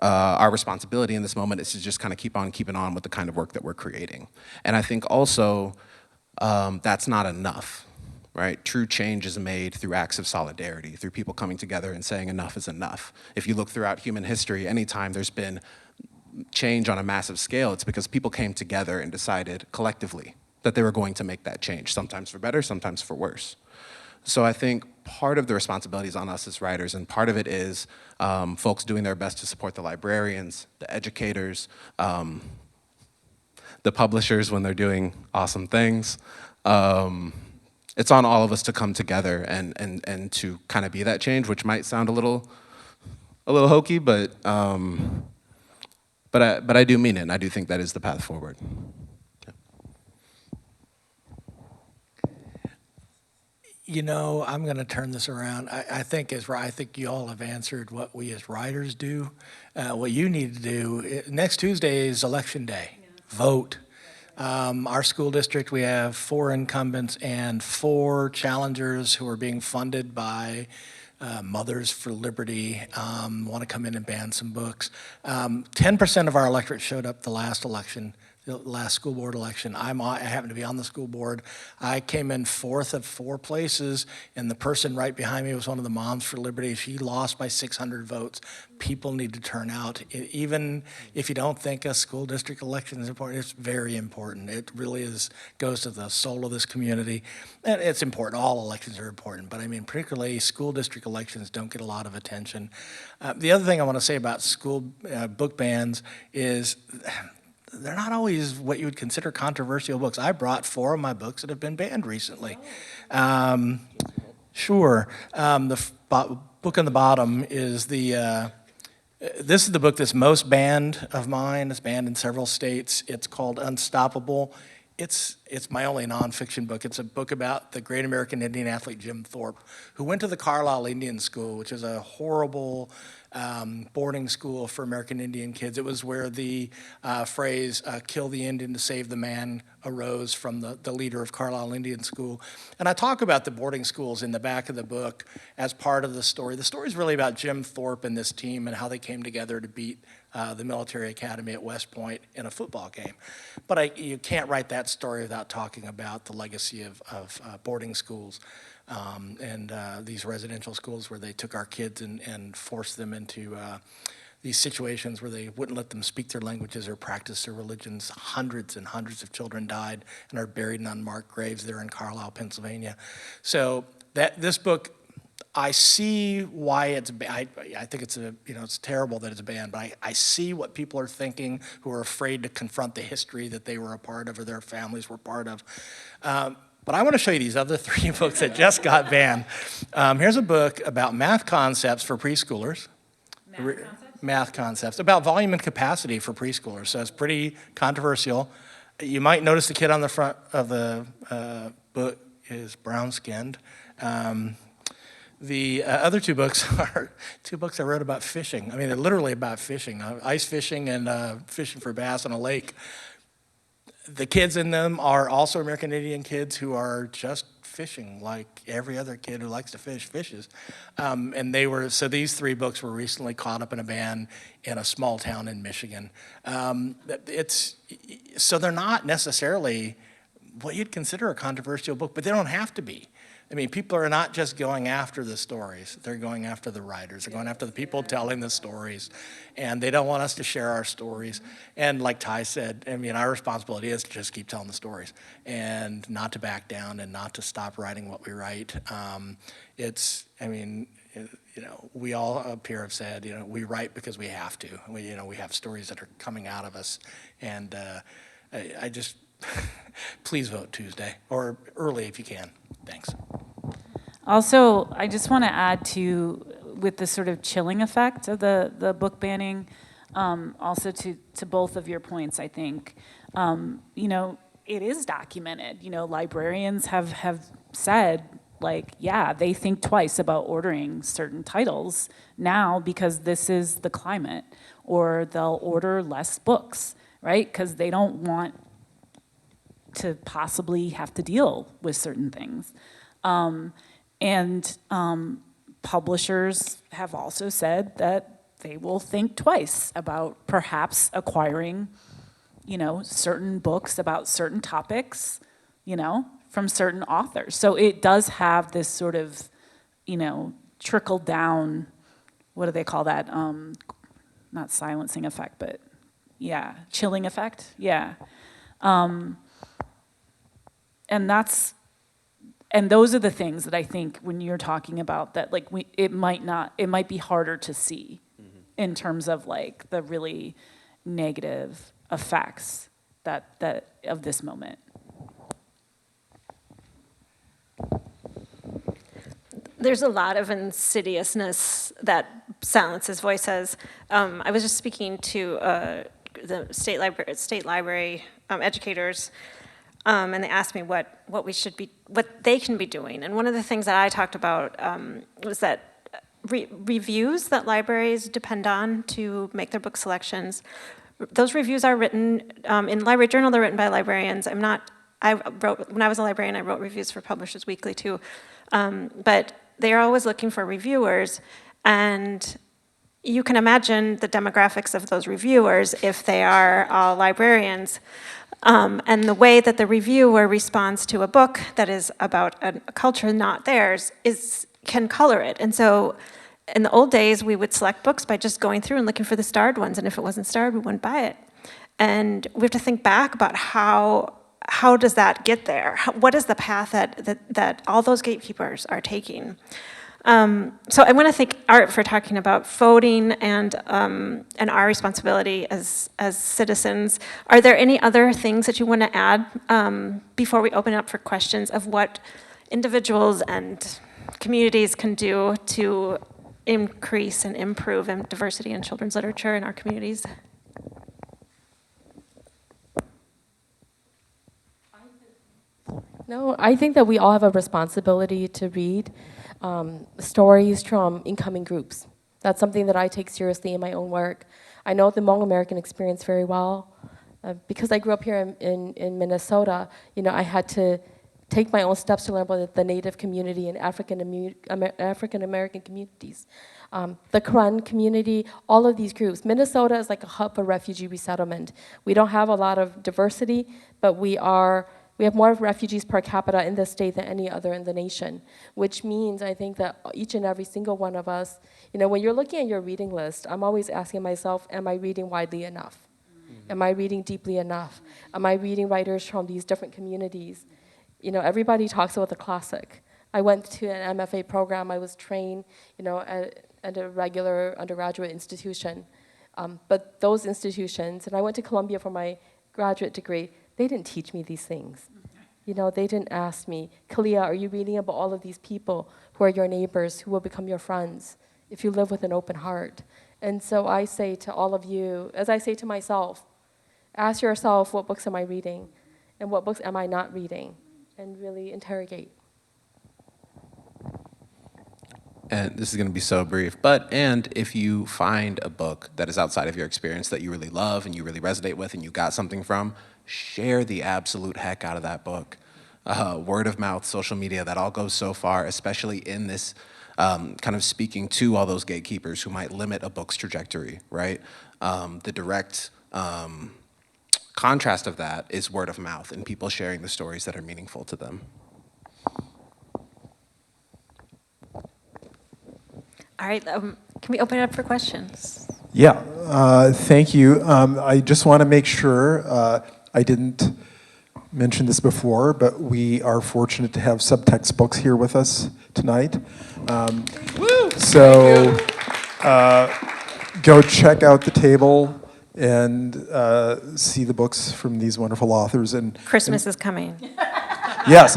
[SPEAKER 5] our responsibility in this moment is to just kind of keep on keeping on with the kind of work that we're creating. And I think also that's not enough, right? True change is made through acts of solidarity, through people coming together and saying enough is enough. If you look throughout human history, anytime there's been change on a massive scale, it's because people came together and decided collectively that they were going to make that change, sometimes for better, sometimes for worse. So I think part of the responsibility is on us as writers, and part of it is folks doing their best to support the librarians, the educators, the publishers when they're doing awesome things. It's on all of us to come together and to kind of be that change, which might sound a little hokey, but I do mean it, and I do think that is the path forward.
[SPEAKER 6] You know, I'm going to turn this around. I think you all have answered what we as writers do. What you need to do, next Tuesday is Election Day. Yeah. Vote. Our school district, we have 4 incumbents and 4 challengers who are being funded by Mothers for Liberty, want to come in and ban some books. 10% of our electorate showed up the last election, the last school board election. I happen to be on the school board. I came in 4th of 4 places, and the person right behind me was one of the Moms for Liberty. She lost by 600 votes. People need to turn out. Even if you don't think a school district election is important, it's very important. It really goes to the soul of this community. And it's important. All elections are important, but I mean, particularly school district elections don't get a lot of attention. The other thing I want to say about school book bans is they're not always what you would consider controversial books. I brought 4 of my books that have been banned recently. Sure. Book on the bottom is this is the book that's most banned of mine. It's banned in several states. It's called Unstoppable. It's my only nonfiction book. It's a book about the great American Indian athlete Jim Thorpe, who went to the Carlisle Indian School, which is a horrible boarding school for American Indian kids. It was where the phrase, kill the Indian to save the man, arose from the leader of Carlisle Indian School. And I talk about the boarding schools in the back of the book as part of the story. The story is really about Jim Thorpe and this team and how they came together to beat the military academy at West Point in a football game. But you can't write that story without talking about the legacy of boarding schools. And these residential schools where they took our kids and forced them into these situations where they wouldn't let them speak their languages or practice their religions. Hundreds and hundreds of children died and are buried in unmarked graves there in Carlisle, Pennsylvania. So this book, I see why it's banned. I think it's terrible that it's banned, but I see what people are thinking who are afraid to confront the history that they were a part of or their families were part of. But I want to show you these other 3 books that just got banned. Here's a book about math concepts for preschoolers. Math concepts, about volume and capacity for preschoolers. So it's pretty controversial. You might notice the kid on the front of the book is brown-skinned. The other 2 books are 2 books I wrote about fishing. I mean, they're literally about fishing, ice fishing and fishing for bass on a lake. The kids in them are also American Indian kids who are just fishing like every other kid who likes to fish fishes. So these 3 books were recently caught up in a ban in a small town in Michigan. So they're not necessarily what you'd consider a controversial book, but they don't have to be. I mean, people are not just going after the stories. They're going after the writers. They're going after the people telling the stories. And they don't want us to share our stories. And like Ty said, I mean, our responsibility is to just keep telling the stories and not to back down and not to stop writing what we write. We all up here have said, we write because we have to. We have stories that are coming out of us. And I just, please vote Tuesday or early if you can. Thanks.
[SPEAKER 4] Also, I just want to add with the sort of chilling effect of the book banning, also to both of your points, I think, it is documented. Librarians have said, they think twice about ordering certain titles now because this is the climate, or they'll order less books, right? Because they don't want to possibly have to deal with certain things. Publishers have also said that they will think twice about perhaps acquiring, certain books about certain topics you know, from certain authors. So it does have this sort of, you know, trickle down, what do they call that? Not silencing effect, but yeah, chilling effect, yeah. And those are the things that I think when you're talking about that, like it might be harder to see in terms of like the really negative effects that of this moment.
[SPEAKER 2] There's a lot of insidiousness that silences voices. I was just speaking to the state library educators, and they asked me what they can be doing. And one of the things that I talked about was that reviews that libraries depend on to make their book selections. Those reviews are written in Library Journal. They're written by librarians. When I was a librarian, I wrote reviews for Publishers Weekly too, but they are always looking for reviewers, and you can imagine the demographics of those reviewers if they are all librarians. And the way that the reviewer responds to a book that is about a culture not theirs can color it. And so in the old days, we would select books by just going through and looking for the starred ones, and if it wasn't starred, we wouldn't buy it. And we have to think back about how does that get there? What is the path that all those gatekeepers are taking? So I want to thank Art for talking about voting and our responsibility as citizens. Are there any other things that you want to add before we open it up for questions of what individuals and communities can do to increase and improve diversity in children's literature in our communities?
[SPEAKER 3] No, I think that we all have a responsibility to read stories from incoming groups. That's something that I take seriously in my own work. I know the Hmong American experience very well. Because I grew up here in Minnesota, you know, I had to take my own steps to learn about the Native community and African American communities. The Karen community, all of these groups. Minnesota is like a hub for refugee resettlement. We don't have a lot of diversity, but we have more refugees per capita in the state than any other in the nation, which means I think that each and every single one of us, you know, when you're looking at your reading list, I'm always asking myself, am I reading widely enough? Am I reading deeply enough? Am I reading writers from these different communities? You know, everybody talks about the classic. I went to an MFA program. I was trained, you know, at a regular undergraduate institution. But those institutions, and I went to Columbia for my graduate degree, they didn't teach me these things. You know, they didn't ask me, Kalia, are you reading about all of these people who are your neighbors, who will become your friends, if you live with an open heart? And so I say to all of you, as I say to myself, ask yourself, what books am I reading? And what books am I not reading? And really interrogate.
[SPEAKER 5] And this is going to be so brief, and if you find a book that is outside of your experience that you really love and you really resonate with and you got something from, share the absolute heck out of that book. Word of mouth, social media, that all goes so far, especially in this kind of speaking to all those gatekeepers who might limit a book's trajectory, right? The direct contrast of that is word of mouth and people sharing the stories that are meaningful to them.
[SPEAKER 2] All right, can we open it up for questions?
[SPEAKER 1] Yeah, thank you. I just want to make sure, I didn't mention this before, but we are fortunate to have subtext books here with us tonight. So go check out the table and see the books from these wonderful authors. And
[SPEAKER 2] Christmas is coming.
[SPEAKER 1] yes,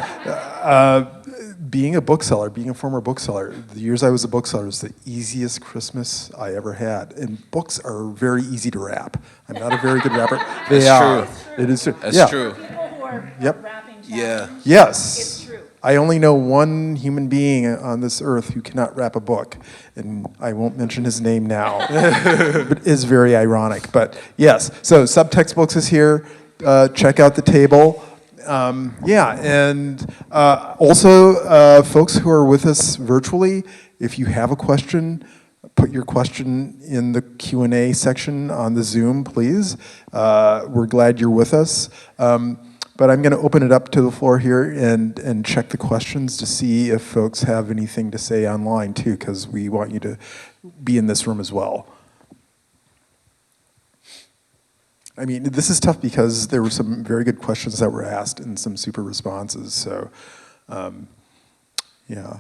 [SPEAKER 1] being a bookseller, being a former bookseller, the years I was a bookseller was the easiest Christmas I ever had. And books are very easy to wrap. I'm not a very good rapper. They are. It is true.
[SPEAKER 5] That's
[SPEAKER 1] yeah.
[SPEAKER 5] true.
[SPEAKER 4] People who are
[SPEAKER 1] Yep.
[SPEAKER 4] wrapping
[SPEAKER 5] Yeah.
[SPEAKER 1] Yes.
[SPEAKER 4] It's true.
[SPEAKER 1] I only know one human being on this earth who cannot wrap a book, and I won't mention his name now, but is very ironic. But yes, so Subtext Books is here. Check out the table. And also, folks who are with us virtually, if you have a question, put your question in the Q&A section on the Zoom, please. We're glad you're with us. But I'm going to open it up to the floor here and check the questions to see if folks have anything to say online too, because we want you to be in this room as well. I mean, this is tough because there were some very good questions that were asked and some super responses. So, yeah.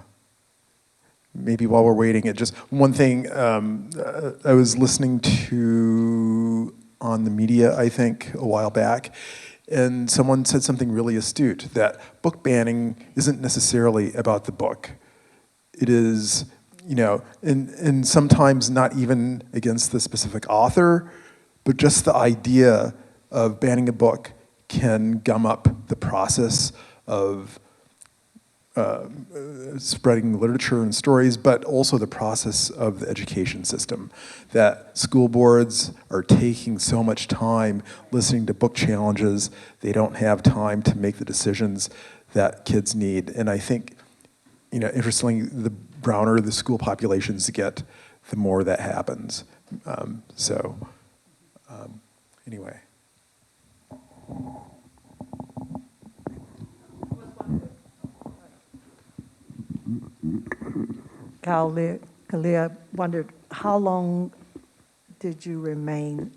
[SPEAKER 1] Maybe while we're waiting, just one thing I was listening to on the media, I think, a while back, and someone said something really astute, that book banning isn't necessarily about the book. It is, and sometimes not even against the specific author, but just the idea of banning a book can gum up the process of spreading literature and stories, but also the process of the education system. That school boards are taking so much time listening to book challenges, they don't have time to make the decisions that kids need. And I think, interestingly, the browner the school populations get, the more that happens. Anyway.
[SPEAKER 7] Kao Kalia wondered, how long did you remain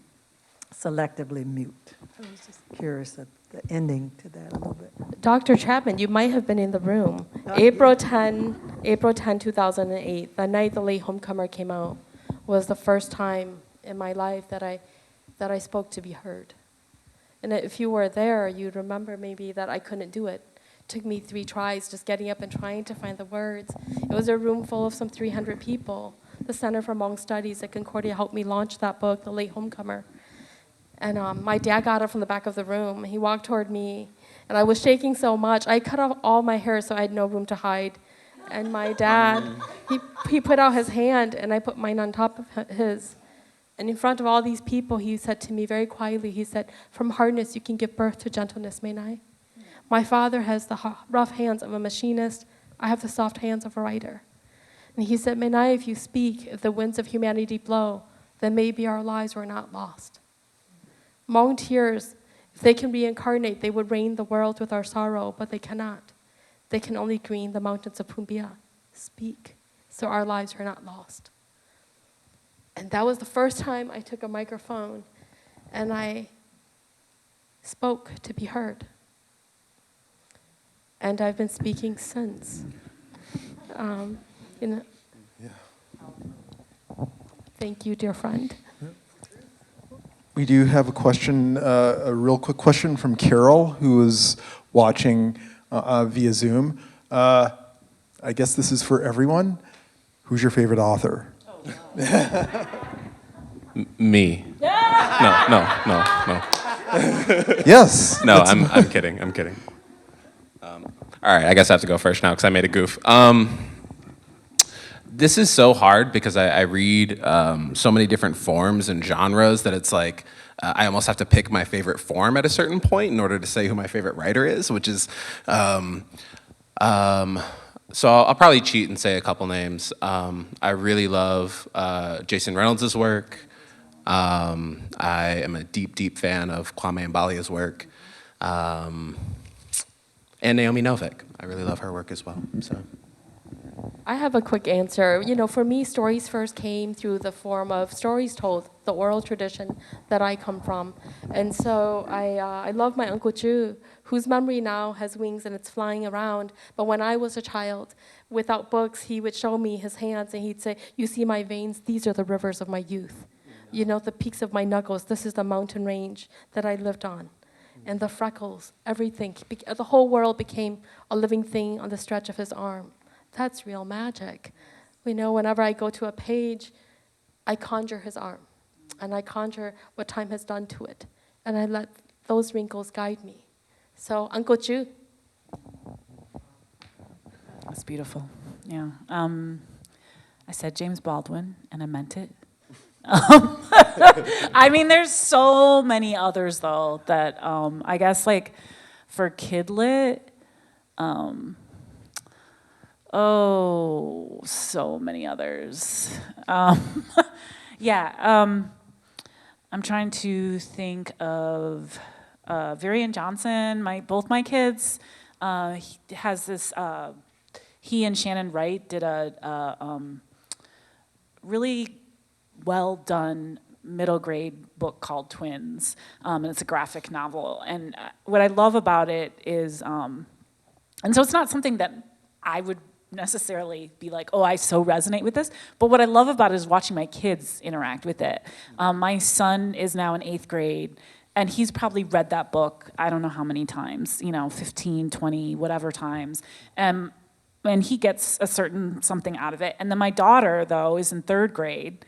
[SPEAKER 7] selectively mute? I was just curious at the ending to that a little bit.
[SPEAKER 3] Dr. Chapman, you might have been in the room. April 10, 2008, the night The Late Homecomer came out, was the first time in my life that I spoke to be heard. And if you were there, you'd remember maybe that I couldn't do it. Took me 3 tries just getting up and trying to find the words. It was a room full of some 300 people. The Center for Hmong Studies at Concordia helped me launch that book, The Late Homecomer. And my dad got up from the back of the room. He walked toward me, and I was shaking so much. I cut off all my hair so I had no room to hide. And my dad, he put out his hand, and I put mine on top of his. And in front of all these people, he said to me very quietly, he said, "From hardness, you can give birth to gentleness, may I?" My father has the rough hands of a machinist. I have the soft hands of a writer. And he said, "Menai, if you speak, if the winds of humanity blow, then maybe our lives were not lost." Hmong tears, if they can reincarnate, they would rain the world with our sorrow, but they cannot. They can only green the mountains of Pumbia. Speak, so our lives are not lost. And that was the first time I took a microphone and I spoke to be heard. And I've been speaking since. Thank you, dear friend.
[SPEAKER 1] We do have a question, a real quick question from Carol, who is watching via Zoom. I guess this is for everyone. Who's your favorite author?
[SPEAKER 5] Me. No.
[SPEAKER 1] Yes.
[SPEAKER 5] No, I'm kidding. All right, I guess I have to go first now because I made a goof. This is so hard because I read so many different forms and genres that it's like I almost have to pick my favorite form at a certain point in order to say who my favorite writer is, which is, so I'll probably cheat and say a couple names. I really love Jason Reynolds' work. I am a deep fan of Kwame Mbalia's work. And Naomi Novik. I really love her work as well. So.
[SPEAKER 3] I have a quick answer. For me, stories first came through the form of stories told, the oral tradition that I come from. And so I love my Uncle Chu, whose memory now has wings and it's flying around. But when I was a child, without books, he would show me his hands and he'd say, "You see my veins? These are the rivers of my youth. The peaks of my knuckles, this is the mountain range that I lived on. And the freckles, everything, the whole world became a living thing on the stretch of his arm." That's real magic. Whenever I go to a page, I conjure his arm, and I conjure what time has done to it, and I let those wrinkles guide me. So, Uncle Chu.
[SPEAKER 4] That's beautiful. Yeah. I said James Baldwin, and I meant it. I mean, there's so many others, though, that I guess, like, for Kidlit, so many others. Yeah, I'm trying to think of Varian Johnson, both my kids, he has this, he and Shannon Wright did a really well done middle grade book called Twins, and it's a graphic novel. And what I love about it is, and so it's not something that I would necessarily be like, oh, I so resonate with this, but what I love about it is watching my kids interact with it. My son is now in 8th grade, and he's probably read that book, I don't know how many times, 15, 20, whatever times. And he gets a certain something out of it. And then my daughter, though, is in 3rd grade,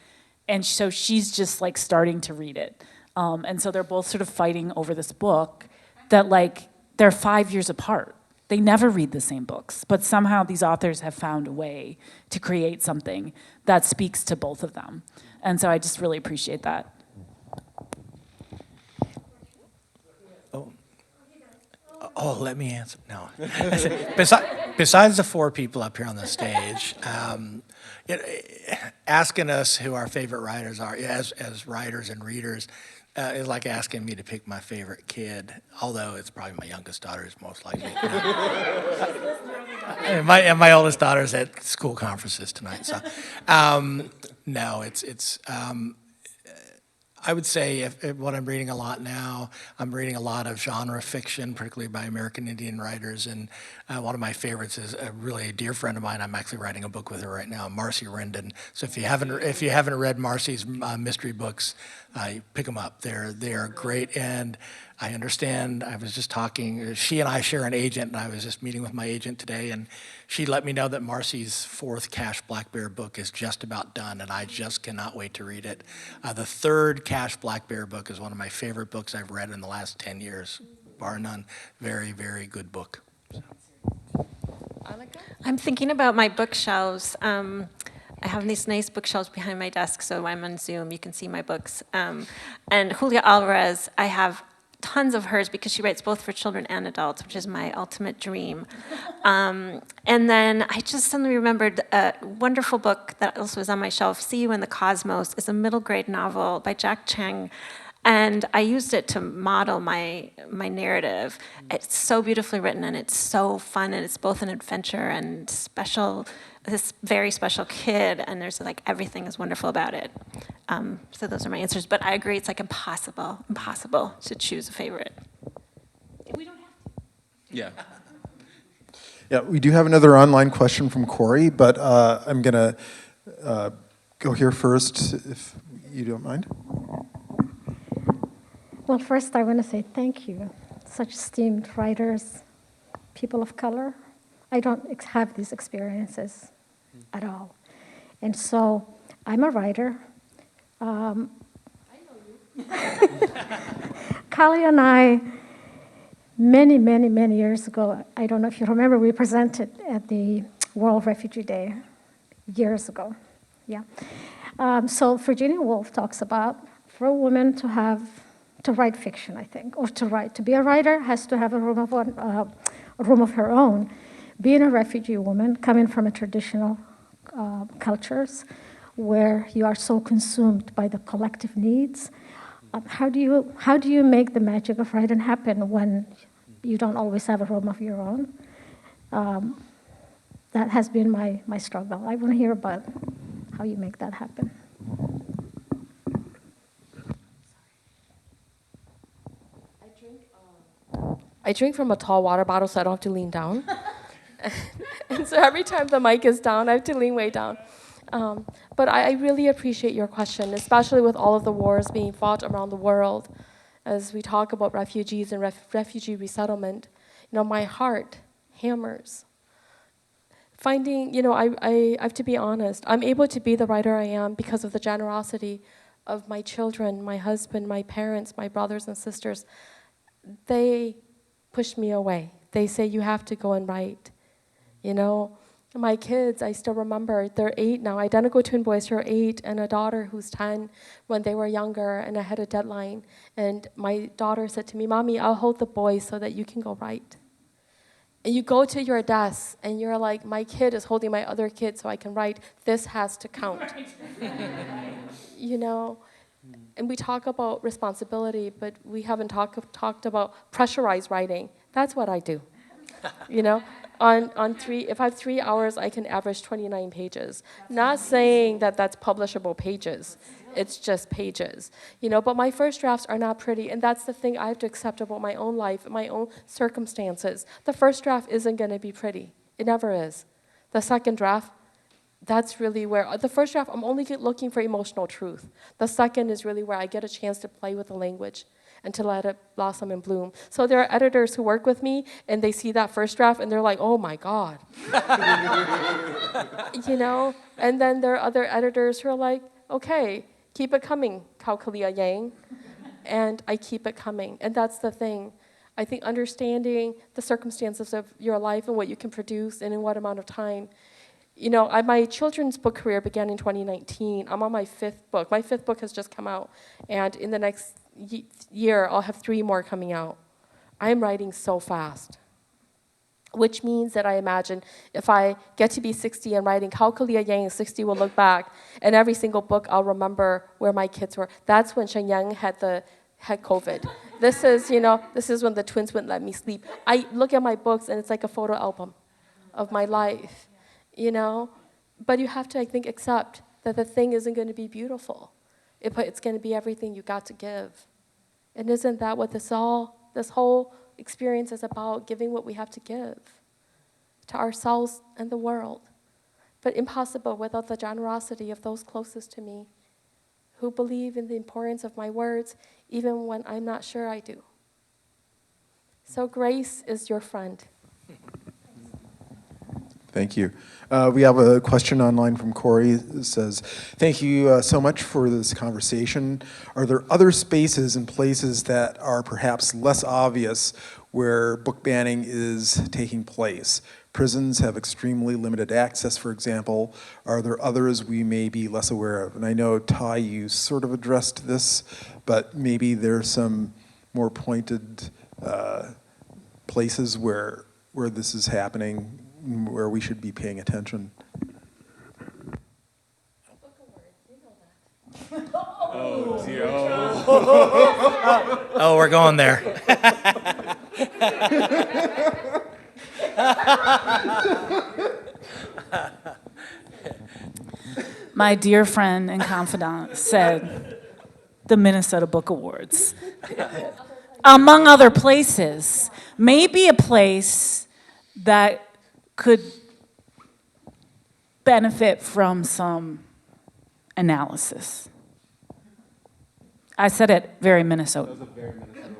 [SPEAKER 4] and so she's just like starting to read it. And so they're both sort of fighting over this book that like, they're 5 years apart. They never read the same books, but somehow these authors have found a way to create something that speaks to both of them. And so I just really appreciate that.
[SPEAKER 6] Oh, let me answer. No. Besides the 4 people up here on the stage, asking us who our favorite writers are, as writers and readers, is like asking me to pick my favorite kid, although it's probably my youngest daughter is most likely. And my oldest daughter's at school conferences tonight. So, no, it's. I would say if what I'm reading a lot now, I'm reading a lot of genre fiction, particularly by American Indian writers, and one of my favorites is a really dear friend of mine. I'm actually writing a book with her right now, Marcy Rendon. So if you haven't read Marcy's mystery books, pick them up. They are great, and I understand. I was just talking. She and I share an agent, and I was just meeting with my agent today, and she let me know that Marcy's 4th Cash Black Bear book is just about done, and I just cannot wait to read it. The 3rd Cash Black Bear book is one of my favorite books I've read in the last 10 years, bar none. Very, very good book. So.
[SPEAKER 2] I'm thinking about my bookshelves. I have these nice bookshelves behind my desk, so I'm on Zoom, you can see my books. And Julia Alvarez, I have tons of hers because she writes both for children and adults, which is my ultimate dream. And then I just suddenly remembered a wonderful book that also is on my shelf, See You in the Cosmos. It's a middle grade novel by Jack Chang. And I used it to model my narrative. It's so beautifully written, and it's so fun, and it's both an adventure and special, this very special kid, and there's like everything is wonderful about it. So those are my answers, but I agree it's like impossible to choose a favorite.
[SPEAKER 4] We don't have to.
[SPEAKER 5] Yeah.
[SPEAKER 1] Yeah, we do have another online question from Corey, but I'm going to go here first, if you don't mind.
[SPEAKER 8] Well, first I want to say thank you, such esteemed writers, people of color. I don't have these experiences at all. And so I'm a writer. I know you. Kalia and I, many years ago, I don't know if you remember, we presented at the World Refugee Day years ago. Yeah. So Virginia Woolf talks about for a woman to write fiction, I think, or to be a writer has to have a room of her own. Being a refugee woman, coming from a traditional cultures where you are so consumed by the collective needs, how do you make the magic of writing happen when you don't always have a room of your own? That has been my struggle. I want to hear about how you make that happen.
[SPEAKER 3] I drink from a tall water bottle so I don't have to lean down. And so every time the mic is down, I have to lean way down. But I really appreciate your question, especially with all of the wars being fought around the world. As we talk about refugees and refugee resettlement, my heart hammers. Finding, I have to be honest, I'm able to be the writer I am because of the generosity of my children, my husband, my parents, my brothers and sisters. They push me away. They say, you have to go and write. My kids, I still remember, they're 8 now, identical twin boys who are 8, and a daughter who's 10 when they were younger, and I had a deadline. And my daughter said to me, Mommy, I'll hold the boys so that you can go write. And you go to your desk, and you're like, my kid is holding my other kid so I can write. This has to count. And we talk about responsibility, but we haven't talked about pressurized writing. That's what I do. You know, if I have 3 hours, I can average 29 pages. Not saying that that's publishable pages. It's just pages, you know, but my first drafts are not pretty, and that's the thing I have to accept about my own life, my own circumstances. The first draft isn't going to be pretty. It never is. The second draft, that's really where, the first draft, I'm only looking for emotional truth. The second is really where I get a chance to play with the language and to let it blossom and bloom. So there are editors who work with me, and they see that first draft, and they're like, oh my God. You know? And then there are other editors who are like, okay, keep it coming, Kao Kalia Yang. And I keep it coming. And that's the thing. I think understanding the circumstances of your life and what you can produce and in what amount of time. You know, my children's book career began in 2019. I'm on my 5th book. My 5th book has just come out. And in the next year, I'll have 3 more coming out. I'm writing so fast. Which means that I imagine if I get to be 60 and writing Kao Kalia Yang 60 will look back, and every single book I'll remember where my kids were. That's when Shenyang had COVID. This is, you know, this is when the twins wouldn't let me sleep. I look at my books and it's like a photo album of my life, you know? But you have to, I think, accept that the thing isn't going to be beautiful. It's going to be everything you got to give. And isn't that what this whole experience is about, giving what we have to give to ourselves and the world. But impossible without the generosity of those closest to me, who believe in the importance of my words, even when I'm not sure I do. So grace is your friend.
[SPEAKER 1] Thank you. We have a question online from Corey. It says, thank you so much for this conversation. Are there other spaces and places that are perhaps less obvious where book banning is taking place? Prisons have extremely limited access, for example. Are there others we may be less aware of? And I know, Ty, you sort of addressed this, but maybe there's some more pointed places where this is happening, where we should be paying attention.
[SPEAKER 6] Oh, dear. Oh, we're going there.
[SPEAKER 4] My dear friend and confidant said the Minnesota Book Awards. Among other places, maybe a place that could benefit from some analysis. I said it very Minnesota.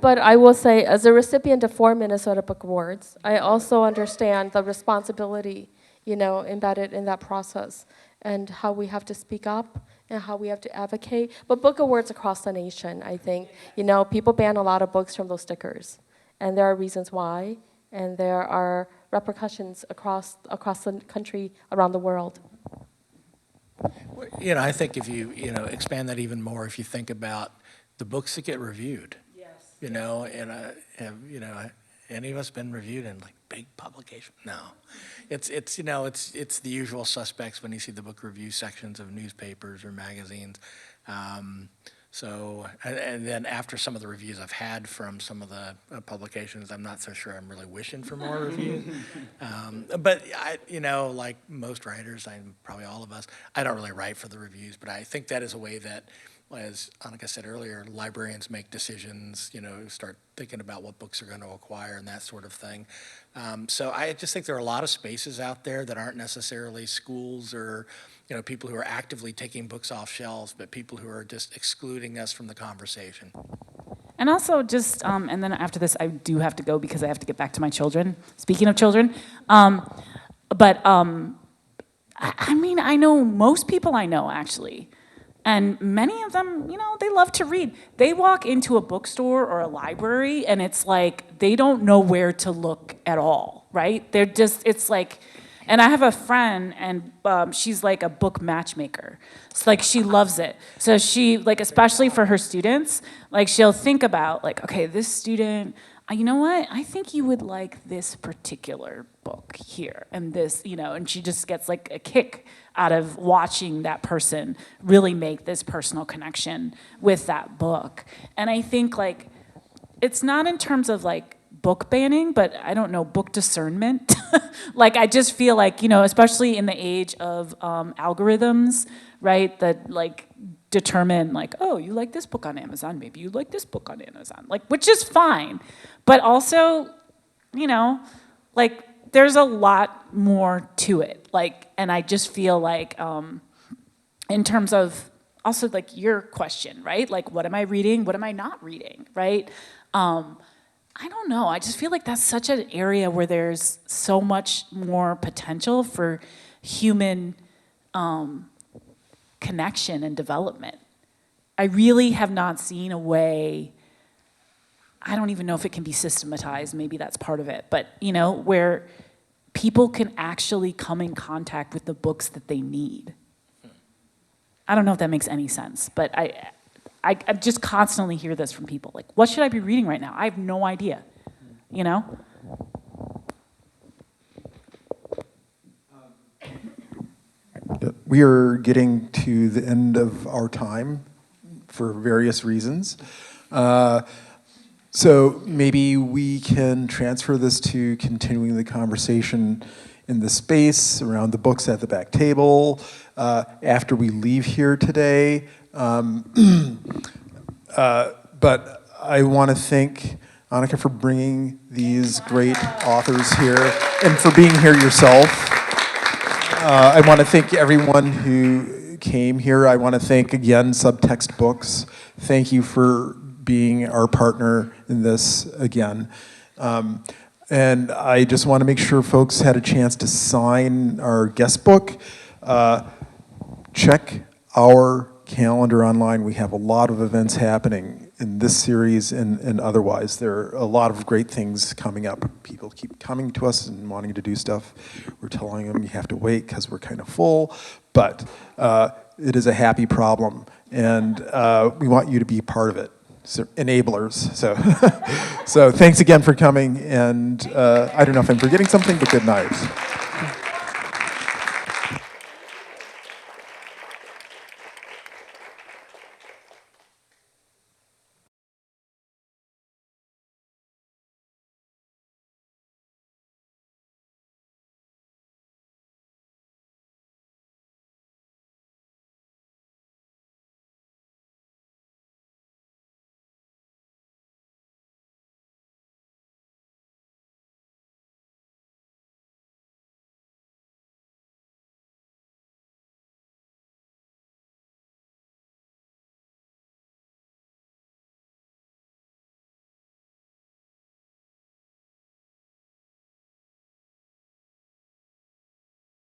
[SPEAKER 3] But I will say, as a recipient of 4 Minnesota Book Awards, I also understand the responsibility, you know, embedded in that process, and how we have to speak up and how we have to advocate. But book awards across the nation, I think, you know, people ban a lot of books from those stickers, and there are reasons why, and there are repercussions across the country, around the world.
[SPEAKER 6] You know, I think if you expand that even more, if you think about the books that get reviewed, you know, and have any of us been reviewed in like big publication? No, it's the usual suspects when you see the book review sections of newspapers or magazines. So, and then after some of the reviews I've had from some of the publications, I'm not so sure I'm really wishing for more reviews. But like most writers, probably all of us, I don't really write for the reviews, but I think that is a way that, as Anika said earlier, librarians make decisions, start thinking about what books are going to acquire and that sort of thing. So I just think there are a lot of spaces out there that aren't necessarily schools or people who are actively taking books off shelves, but people who are just excluding us from the conversation.
[SPEAKER 4] And also just, and then after this, I do have to go because I have to get back to my children. Speaking of children, I mean, I know most people I know, actually. And many of them, they love to read. They walk into a bookstore or a library, and it's like they don't know where to look at all, right? It's like, and I have a friend, and she's like a book matchmaker. It's like she loves it. So she, like, especially for her students, like she'll think about, like, okay, this student, you know what? I think you would like this particular book. book here, and this, and she just gets like a kick out of watching that person really make this personal connection with that book. And I think like, it's not in terms of like book banning, but I don't know, book discernment. Like, I just feel like, especially in the age of algorithms, right, that like determine like, oh, you like this book on Amazon, maybe you like this book on Amazon, like, which is fine. But also, like, there's a lot more to it. Like, and I just feel like, in terms of also like your question, right? Like, what am I reading? What am I not reading, right? I don't know. I just feel like that's such an area where there's so much more potential for human connection and development. I really have not seen a way, I don't even know if it can be systematized, maybe that's part of it, but where people can actually come in contact with the books that they need. I don't know if that makes any sense, but I just constantly hear this from people, like, what should I be reading right now? I have no idea,
[SPEAKER 1] We are getting to the end of our time for various reasons. So maybe we can transfer this to continuing the conversation in the space around the books at the back table after we leave here today. But I want to thank Anika for bringing these great authors here and for being here yourself. I want to thank everyone who came here. I want to thank, again, Subtext Books. Thank you for being our partner in this again. And I just want to make sure folks had a chance to sign our guest book. Check our calendar online. We have a lot of events happening in this series and otherwise. There are a lot of great things coming up. People keep coming to us and wanting to do stuff. We're telling them you have to wait because we're kind of full, but it is a happy problem, and we want you to be part of it. So, enablers. So, so thanks again for coming, and I don't know if I'm forgetting something, but good night.